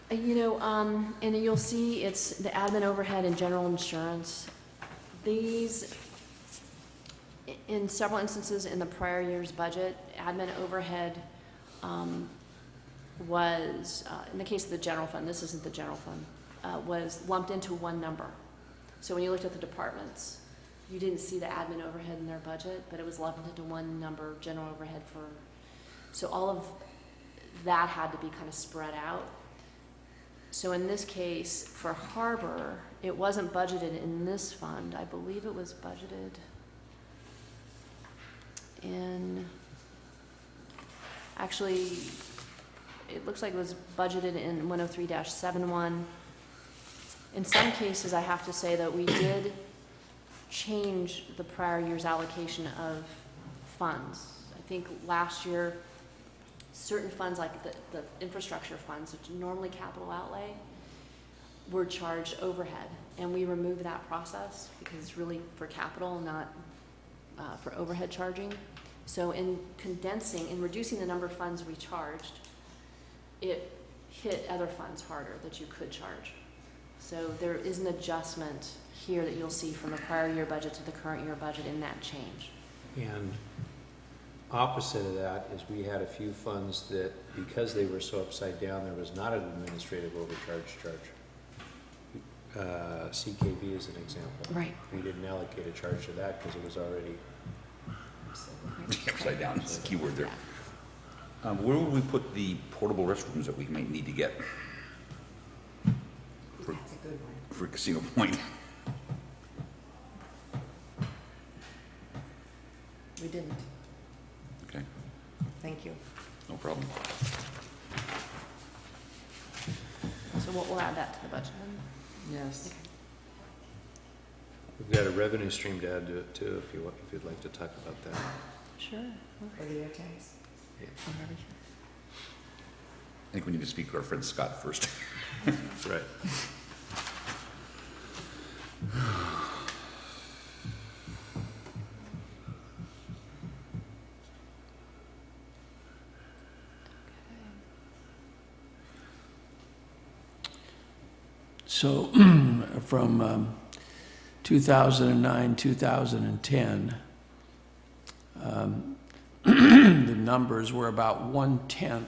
And you'll see it's the admin overhead and general insurance. These, in several instances in the prior year's budget, admin overhead was, in the case of the general fund, this isn't the general fund, was lumped into one number. So when you looked at the departments, you didn't see the admin overhead in their budget, but it was lumped into one number, general overhead so all of that had to be kind of spread out. So in this case, for Harbor, it wasn't budgeted in this fund. I believe it was budgeted in, actually, it looks like it was budgeted in 103-71. In some cases, I have to say that we did change the prior year's allocation of funds. I think last year, certain funds like the infrastructure funds, which are normally capital outlay, were charged overhead. And we removed that process because it's really for capital, not for overhead charging. So in reducing the number of funds we charged, it hit other funds harder that you could charge. So there is an adjustment here that you'll see from the prior year budget to the current year budget in that change. And opposite of that is we had a few funds that, because they were so upside down, there was not an administrative overcharge charge. CKB is an example. Right. We didn't allocate a charge to that because it was already. Upside down is the key word there. Where would we put the portable restrooms that we might need to get for Casino Point? We didn't. Okay, Thank you. no problem. So we'll add that to the budget then. Yes. We've got a revenue stream to add to it too, if you'd like to talk about that. Sure. For the air tanks. I think we need to speak to our friend Scott first. Right. So from 2009, 2010, the numbers were about 1/10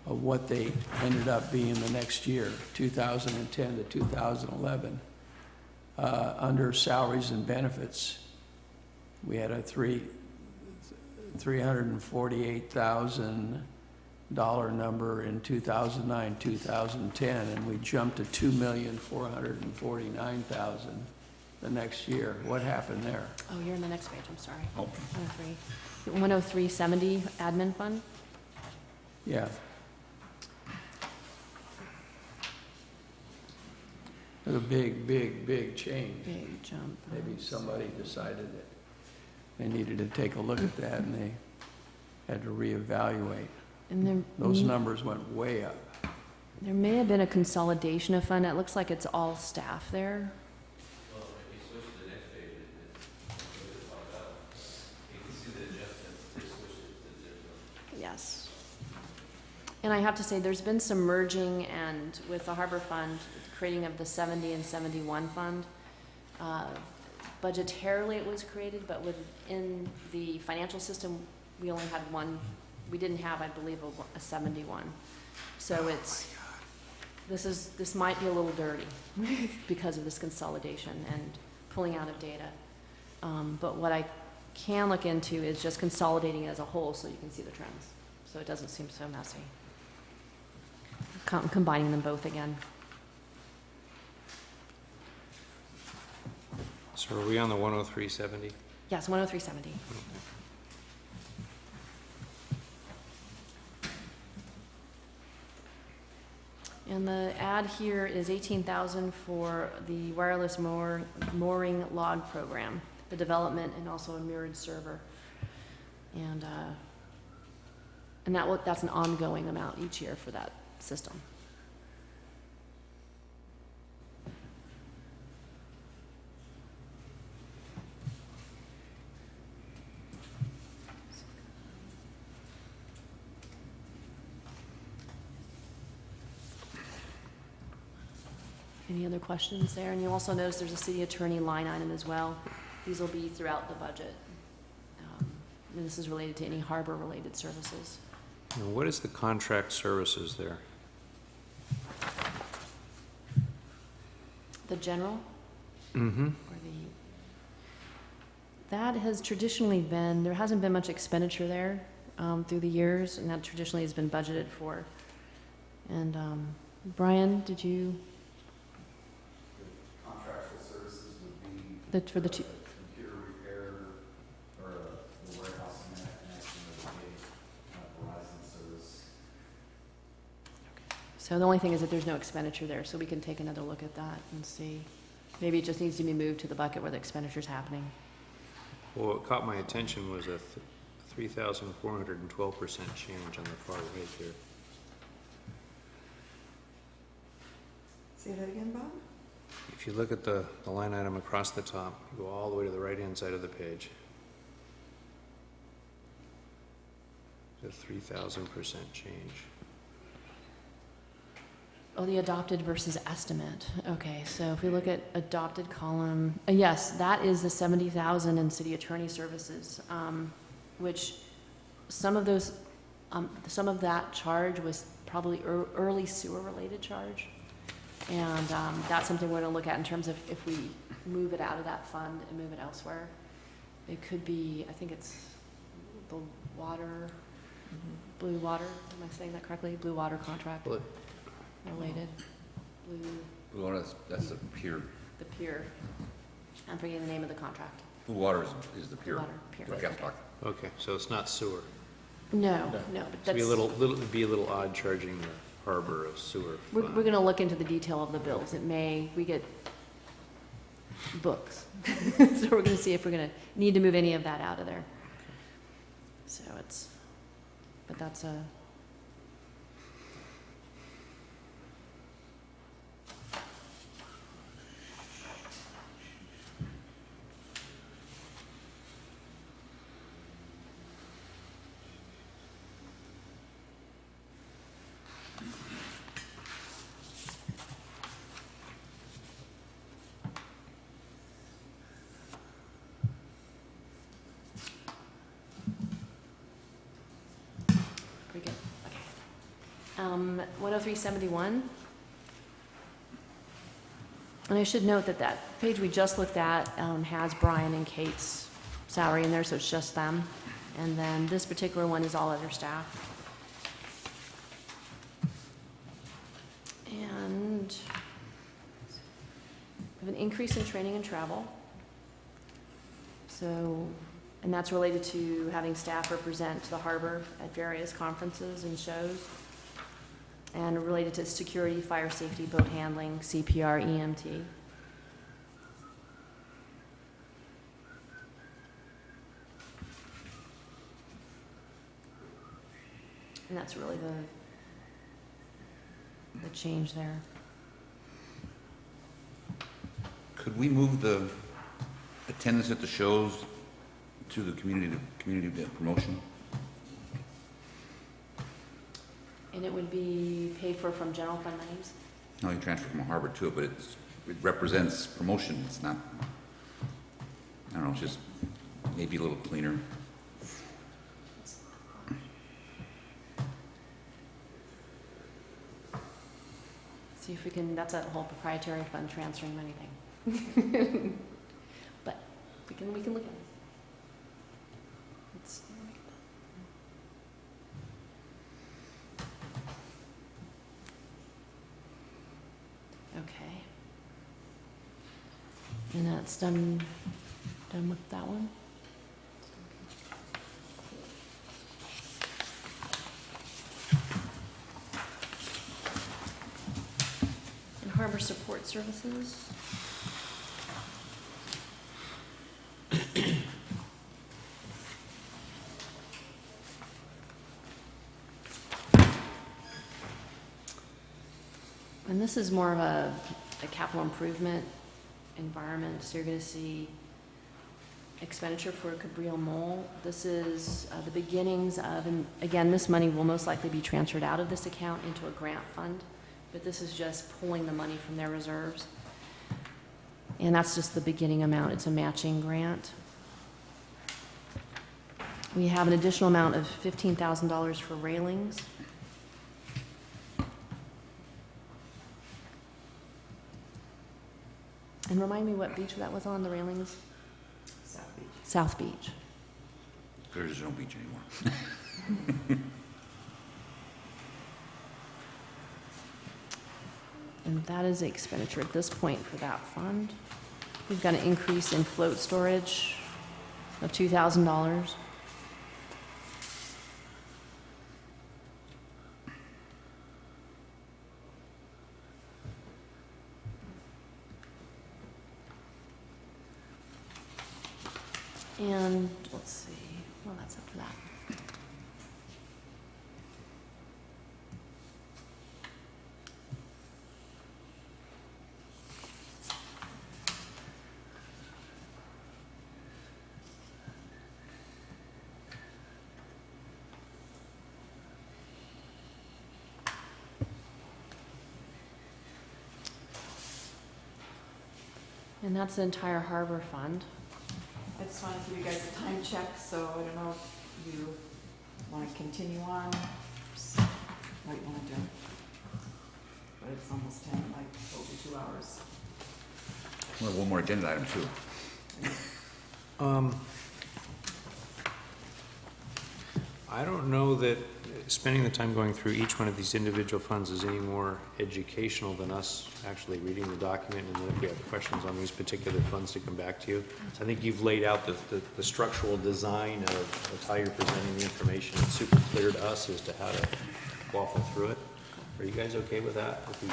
of what they ended up being the next year, 2010 to 2011. Under salaries and benefits, we had a $348,000 number in 2009, 2010, and we jumped to $2,449,000 the next year. What happened there? Oh, you're on the next page, I'm sorry. Oh. 103. 10370, admin fund? Yeah. It was a big change. Big jump. Maybe somebody decided that they needed to take a look at that and they had to reevaluate. And Those numbers went way up. there may have been a consolidation of fund. It looks like it's all staff there. Well, if you switch to the next page, you can see the adjustments, they switched it to different. Yes. And I have to say, there's been some merging, and with the Harbor Fund, the creating of the 70 and 71 fund, budgetarily it was created, but within the financial system, we only had one. We didn't have, I believe, a 71. So this might be a little dirty because of this consolidation and pulling out of data. But what I can look into is just consolidating it as a whole so you can see the trends. So it doesn't seem so messy. Combining them both again. So are we on the 10370? Yes, 10370. And the ad here is 18,000 for the wireless mooring log program, the development, and also a mirrored server. And that's an ongoing amount each year for that system. Any other questions there? And you also notice there's a city attorney line item as well. These will be throughout the budget. And this is related to any harbor-related services. And what is the contract services there? The general, Mm-hmm. or that has traditionally been, there hasn't been much expenditure there through the years, and that traditionally has been budgeted for. And Brian, did you, Contractual services would be for the two? computer repair or the warehouse connection of the gate, Verizon service. So the only thing is that there's no expenditure there, so we can take another look at that and see. Maybe it just needs to be moved to the bucket where the expenditure's happening. Well, what caught my attention was a 3,412% change on the far right there. Say that again, Bob? If you look at the line item across the top, you go all the way to the right-hand side of the page. It's a 3,000% change. Oh, the adopted versus estimate. Okay, so if we look at adopted column, yes, that is the 70,000 in city attorney services, which some of that charge was probably early sewer related charge. And that's something we're gonna look at in terms of if we move it out of that fund and move it elsewhere. It could be, I think it's the water, Blue Water, am I saying that correctly? Blue Water contract Well, related. Blue, Well, that's a pure, the pier. I'm forgetting the name of the contract. The water is the pier. Water, pier. Like I'm talking. Okay, so it's not sewer. No, but It'd that's, be a little odd charging the harbor a sewer we're fund. gonna look into the detail of the bills. We get books. So we're gonna see if we're gonna need to move any of that out of there. So but that's a, pretty good, okay. 10371. And I should note that page we just looked at has Brian and Kate's salary in there, so it's just them. And then this particular one is all other staff. And we have an increase in training and travel. So, and that's related to having staff represent the harbor at various conferences and shows. And related to security, fire safety, boat handling, CPR, EMT. And that's really the change there. Could we move the attendance at the shows to the community promotion? And it would be paid for from general fund monies? No, you transfer from a harbor to it, but it represents promotion. It's not, I don't know, it's just maybe a little cleaner. See if we can, that's a whole proprietary fund transferring money thing. But we can look at it. Let's make it that. Okay. And that's done with that one? And harbor support services? And this is more of a capital improvement environment, so you're gonna see expenditure for Cabrillo Mole. This is the beginnings of, and again, this money will most likely be transferred out of this account into a grant fund, but this is just pulling the money from their reserves. And that's just the beginning amount, it's a matching grant. We have an additional amount of $15,000 for railings. And remind me what beach that was on, the railings? South Beach. South Beach. There's no beach anymore. And that is the expenditure at this point for that fund. We've got an increase in float storage of $2,000. And let's see, well, that's up for that. And that's the entire harbor fund. I just want to give you guys a time check, so I don't know if you want to continue on, just what you want to do. But it's almost 10, like over 2 hours. Well, one more agenda item too. I don't know that spending the time going through each one of these individual funds is any more educational than us actually reading the document, and then if we have questions on these particular funds to come back to you? I think you've laid out the structural design of how you're presenting the information. It's super clear to us as to how to waffle through it. Are you guys okay with that? If we-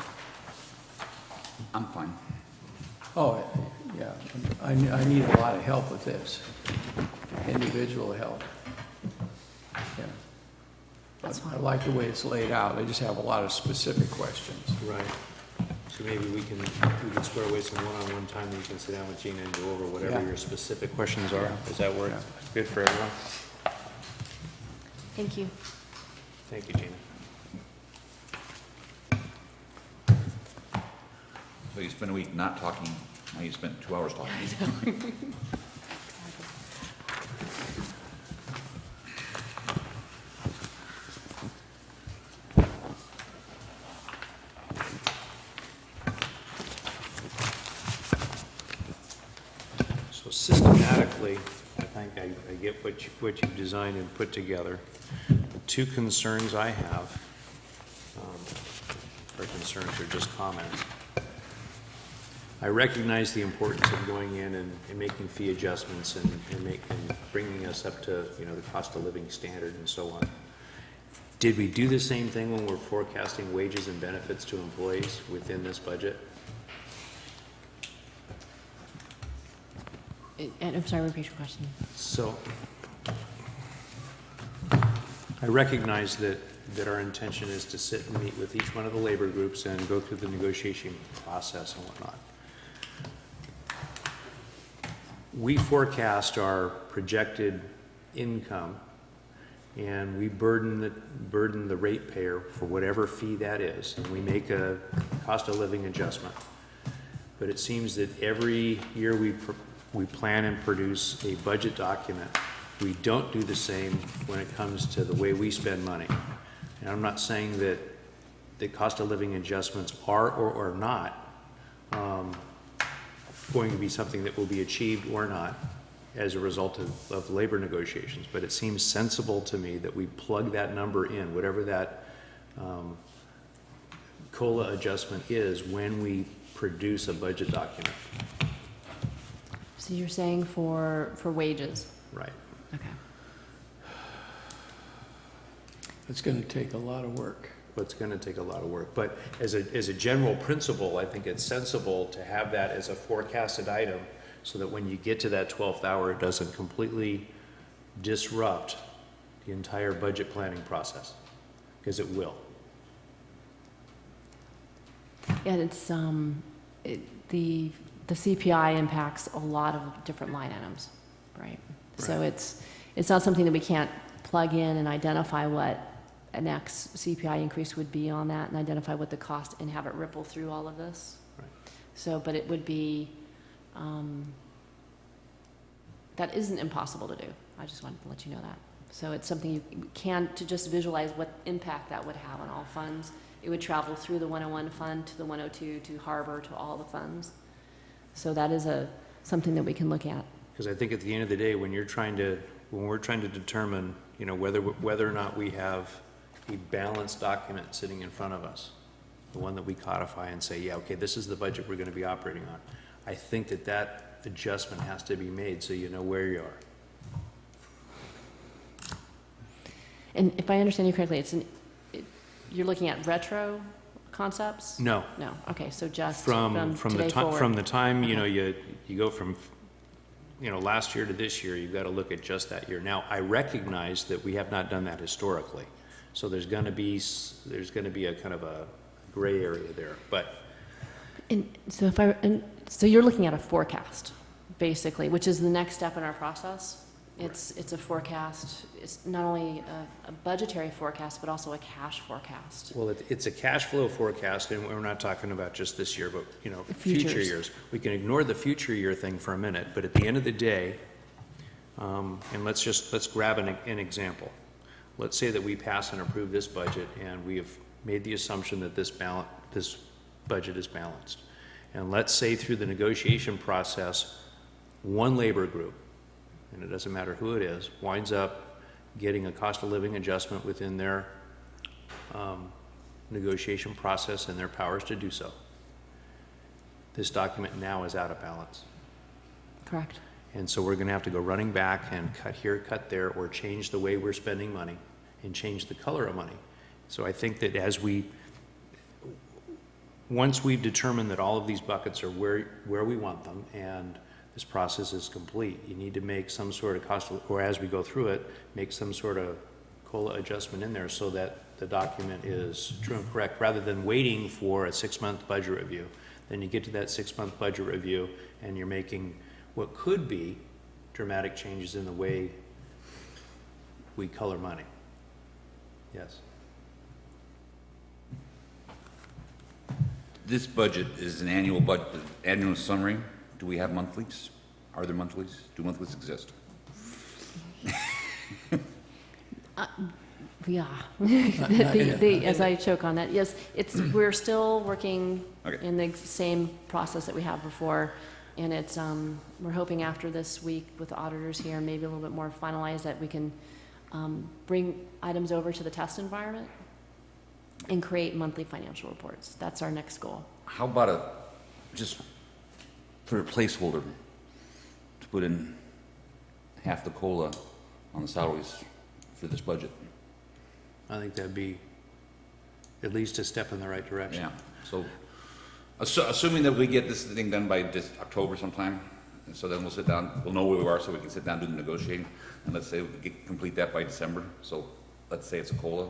I'm fine. Oh, yeah, I need a lot of help with this, individual help. Yeah. That's I fine. like the way it's laid out, I just have a lot of specific questions. Right. So maybe we can square away some one-on-one time, and you can sit down with Gina and go over whatever Yeah. your specific questions are. Yeah. Does that work? Yeah. Good for everyone? Thank you. Thank you, Gina. So you spent a week not talking, now you spent 2 hours talking. So systematically, I think I get what you've designed and put together. The two concerns I have, or concerns or just comments. I recognize the importance of going in and making fee adjustments and bringing us up to, you know, the cost of living standard and so on. Did we do the same thing when we're forecasting wages and benefits to employees within this budget? And I'm sorry, repeat your question. So, I recognize that our intention is to sit and meet with each one of the labor groups and go through the negotiation process and whatnot. We forecast our projected income, and we burden the ratepayer for whatever fee that is, and we make a cost of living adjustment. But it seems that every year we plan and produce a budget document. We don't do the same when it comes to the way we spend money. And I'm not saying that the cost of living adjustments are or not going to be something that will be achieved or not as a result of labor negotiations, but it seems sensible to me that we plug that number in, whatever that COLA adjustment is, when we produce a budget document. So you're saying for wages? Right. Okay. It's gonna take a lot of work. But it's going to take a lot of work. But as a general principle, I think it's sensible to have that as a forecasted item so that when you get to that 12th hour, it doesn't completely disrupt the entire budget planning process, because it will. And it's, the CPI impacts a lot of different line items, right? So it's not something that we can't plug in and identify what a next CPI increase would be on that and identify what the cost and have it ripple through all of this. Right. So, but it would be, that isn't impossible to do. I just wanted to let you know that. So it's something you can, to just visualize what impact that would have on all funds. It would travel through the 101 fund to the 102, to Harbor, to all the funds. So that is something that we can look at. Because I think at the end of the day, when we're trying to determine, you know, whether or not we have a balanced document sitting in front of us, the one that we codify and say, yeah, okay, this is the budget we're going to be operating on. I think that adjustment has to be made so you know where you are. And if I understand you correctly, you're looking at retro concepts? No. No, okay, so just From today forward. the time, you know, Okay. you go from, you know, last year to this year, you've got to look at just that year. Now, I recognize that we have not done that historically. So there's going to be a kind of a gray area there, but And so you're looking at a forecast, basically, which is the next step in our process. It's a forecast. It's not only a budgetary forecast, but also a cash forecast. well, it's a cash flow forecast, and we're not talking about just this year, but, you know, future Futures. years. We can ignore the future year thing for a minute, but at the end of the day, and let's grab an example. Let's say that we pass and approve this budget, and we have made the assumption that this budget is balanced. And let's say through the negotiation process, one labor group, and it doesn't matter who it is, winds up getting a cost of living adjustment within their negotiation process and their powers to do so. This document now is out of balance. Correct. And so we're going to have to go running back and cut here, cut there, or change the way we're spending money and change the color of money. So I think that once we've determined that all of these buckets are where we want them and this process is complete, you need to make some sort of or as we go through it, make some sort of COLA adjustment in there so that the document is true and correct, rather than waiting for a 6-month budget review. Then you get to that 6-month budget review and you're making what could be dramatic changes in the way we color money. Yes. This budget is an annual budget, annual summary. Do we have monthlies? Are there monthlies? Do monthlies exist? Yeah. As I choke on that, yes, we're still working Okay. in the same process that we have before. And it's, we're hoping after this week with the auditors here, maybe a little bit more finalized, that we can bring items over to the test environment and create monthly financial reports. That's our next goal. How about just for a placeholder, to put in half the COLA on the salaries for this budget? I think that'd be at least a step in the right direction. Yeah, so, assuming that we get this thing done by this October sometime, and so then we'll sit down, we'll know where we are, so we can sit down and do the negotiating, and let's say we complete that by December, so let's say it's a COLA.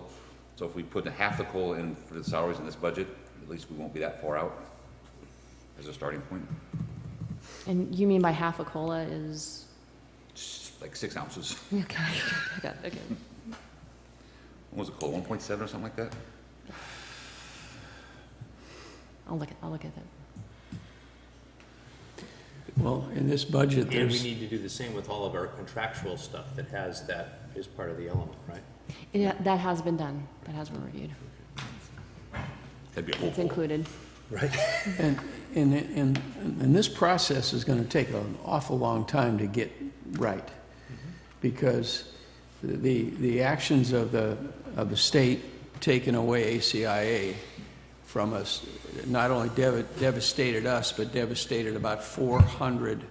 So if we put half the COLA in for the salaries in this budget, at least we won't be that far out as a starting point. And you mean by half a COLA is? Just like 6 ounces. Okay. Okay. What was it called, 1.7 or something like that? I'll look at that. Well, in this budget, And we there's, need to do the same with all of our contractual stuff that has that as part of the element, right? That has been done. That has been reviewed. That'd be a whole It's COLA. included. Right. and this process is going to take an awful long time to get right, because the actions of the state taking away ACIA from us not only devastated us, but devastated about 400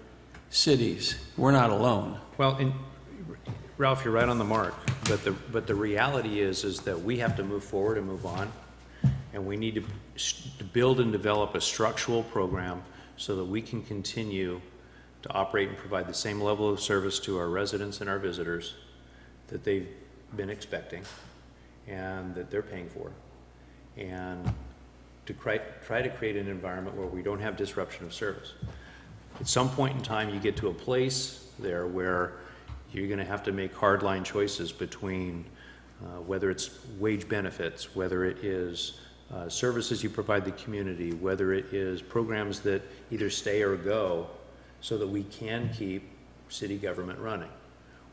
cities. We're not alone. Well, and Ralph, you're right on the mark, but the reality is that we have to move forward and move on, and we need to build and develop a structural program so that we can continue to operate and provide the same level of service to our residents and our visitors that they've been expecting and that they're paying for, and to try to create an environment where we don't have disruption of service. At some point in time, you get to a place there where you're going to have to make hardline choices between whether it's wage benefits, whether it is services you provide the community, whether it is programs that either stay or go so that we can keep city government running.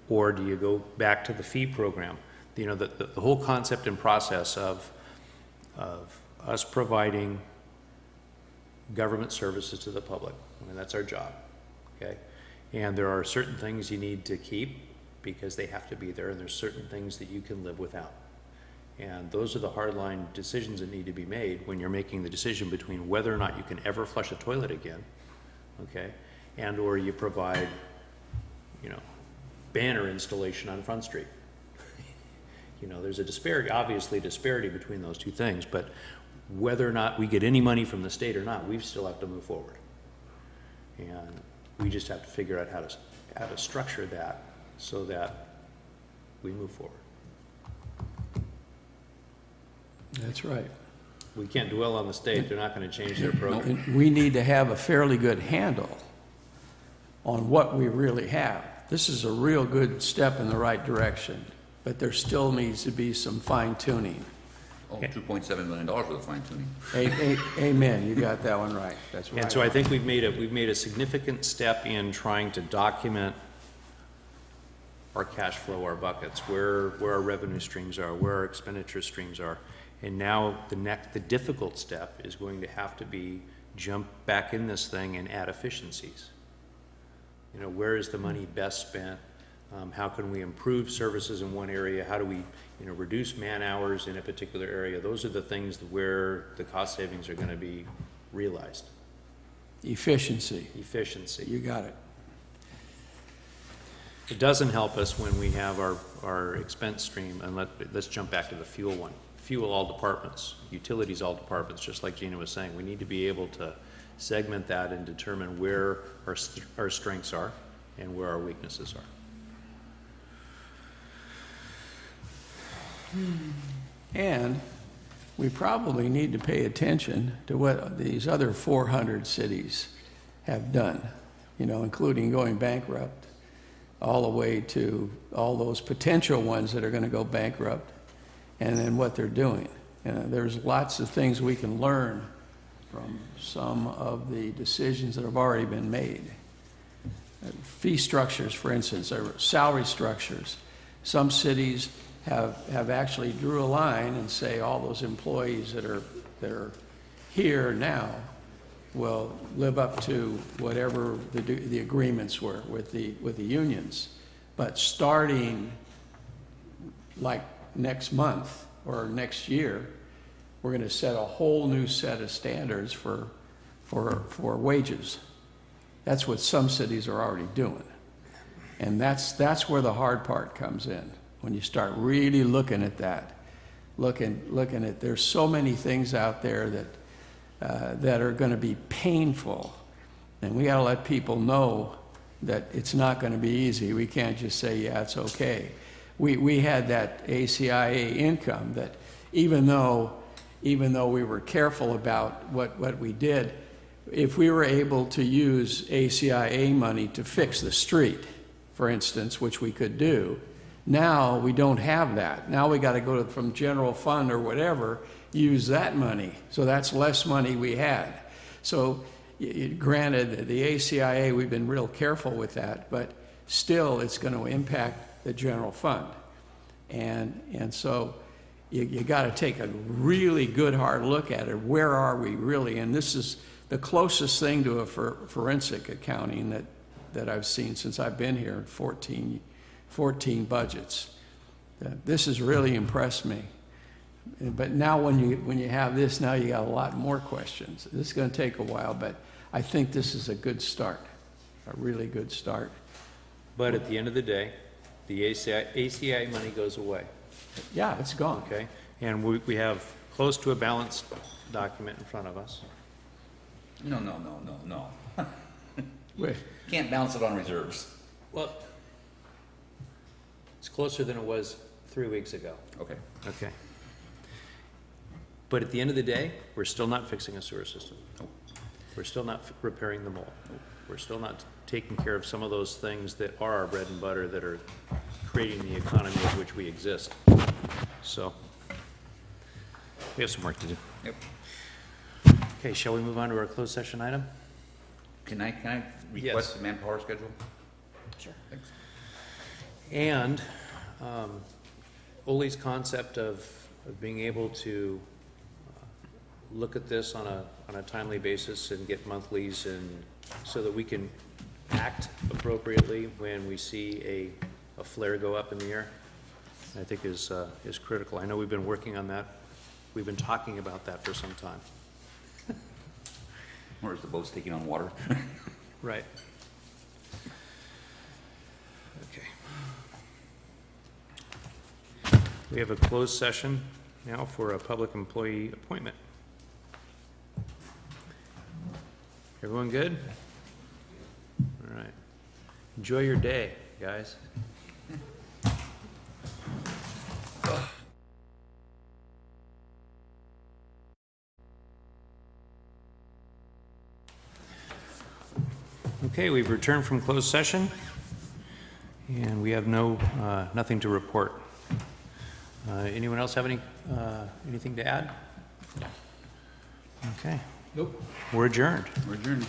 Or do you go back to the fee program? You know, the whole concept and process of us providing government services to the public. I mean, that's our job, okay? And there are certain things you need to keep because they have to be there, and there's certain things that you can live without. And those are the hardline decisions that need to be made when you're making the decision between whether or not you can ever flush a toilet again, okay? And or you provide, you know, banner installation on Front Street. You know, there's a disparity, obviously a disparity between those two things, but whether or not we get any money from the state or not, we still have to move forward. And we just have to figure out how to structure that so that we move forward. That's right. We can't dwell on the state, they're not going to change their program. And we need to have a fairly good handle on what we really have. This is a real good step in the right direction, but there still needs to be some fine tuning. Oh, $2.7 million worth of fine tuning. Amen, you got that one right. That's right. And so I think we've made a significant step in trying to document our cash flow, our buckets, where our revenue streams are, where our expenditure streams are. And now the difficult step is going to have to be jump back in this thing and add efficiencies. You know, where is the money best spent? How can we improve services in one area? How do we, reduce man-hours in a particular area? Those are the things where the cost savings are going to be realized. Efficiency, Efficiency. you got it. It doesn't help us when we have our expense stream, and let's jump back to the fuel one. Fuel all departments, utilities all departments, just like Gina was saying. We need to be able to segment that and determine where our strengths are and where our weaknesses are. And we probably need to pay attention to what these other 400 cities have done, including going bankrupt, all the way to all those potential ones that are going to go bankrupt, and then what they're doing. There's lots of things we can learn from some of the decisions that have already been made. Fee structures, for instance, or salary structures. Some cities have actually drew a line and say all those employees that are here now will live up to whatever the agreements were with the unions. But starting like next month or next year, we're going to set a whole new set of standards for wages. That's what some cities are already doing. And that's where the hard part comes in. When you start really looking at that, looking at, there's so many things out there that are going to be painful, and we got to let people know that it's not going to be easy. We can't just say, yeah, it's okay. We had that ACIA income that even though we were careful about what we did, if we were able to use ACIA money to fix the street, for instance, which we could do, now we don't have that. Now we got to go from general fund or whatever, use that money. So that's less money we had. So granted, the ACIA, we've been real careful with that, but still it's going to impact the general fund. And so you got to take a really good hard look at it. Where are we really? And this is the closest thing to a forensic accounting that I've seen since I've been here, 14 budgets. This has really impressed me. But now when you have this, now you got a lot more questions. This is going to take a while, but I think this is a good start, a really good start. But at the end of the day, the ACI money goes away, Yeah, it's gone. okay? And we have close to a balanced document in front of us. No. Wait, Can't balance it on reserves. Well, it's closer than it was 3 weeks ago. Okay. Okay. But at the end of the day, we're still not fixing a sewer system. Nope. We're still not repairing the mole. We're still not taking care of some of those things that are our bread and butter that are creating the economy of which we exist. So, we have some work to do. Yep. Okay, shall we move on to our closed session item? Can I Yes. request the manpower schedule? Sure. Thanks. And Ole's concept of being able to look at this on a timely basis and get monthlies, and so that we can act appropriately when we see a flare go up in the air, I think is critical. I know we've been working on that. We've been talking about that for some time. Or is the boat's taking on water? Right. Okay. We have a closed session now for a public employee appointment. Everyone good? All right. Enjoy your day, guys. Okay, we've returned from closed session, and we have nothing to report. Anyone else have anything to add? Okay. nope. We're adjourned. We're adjourned.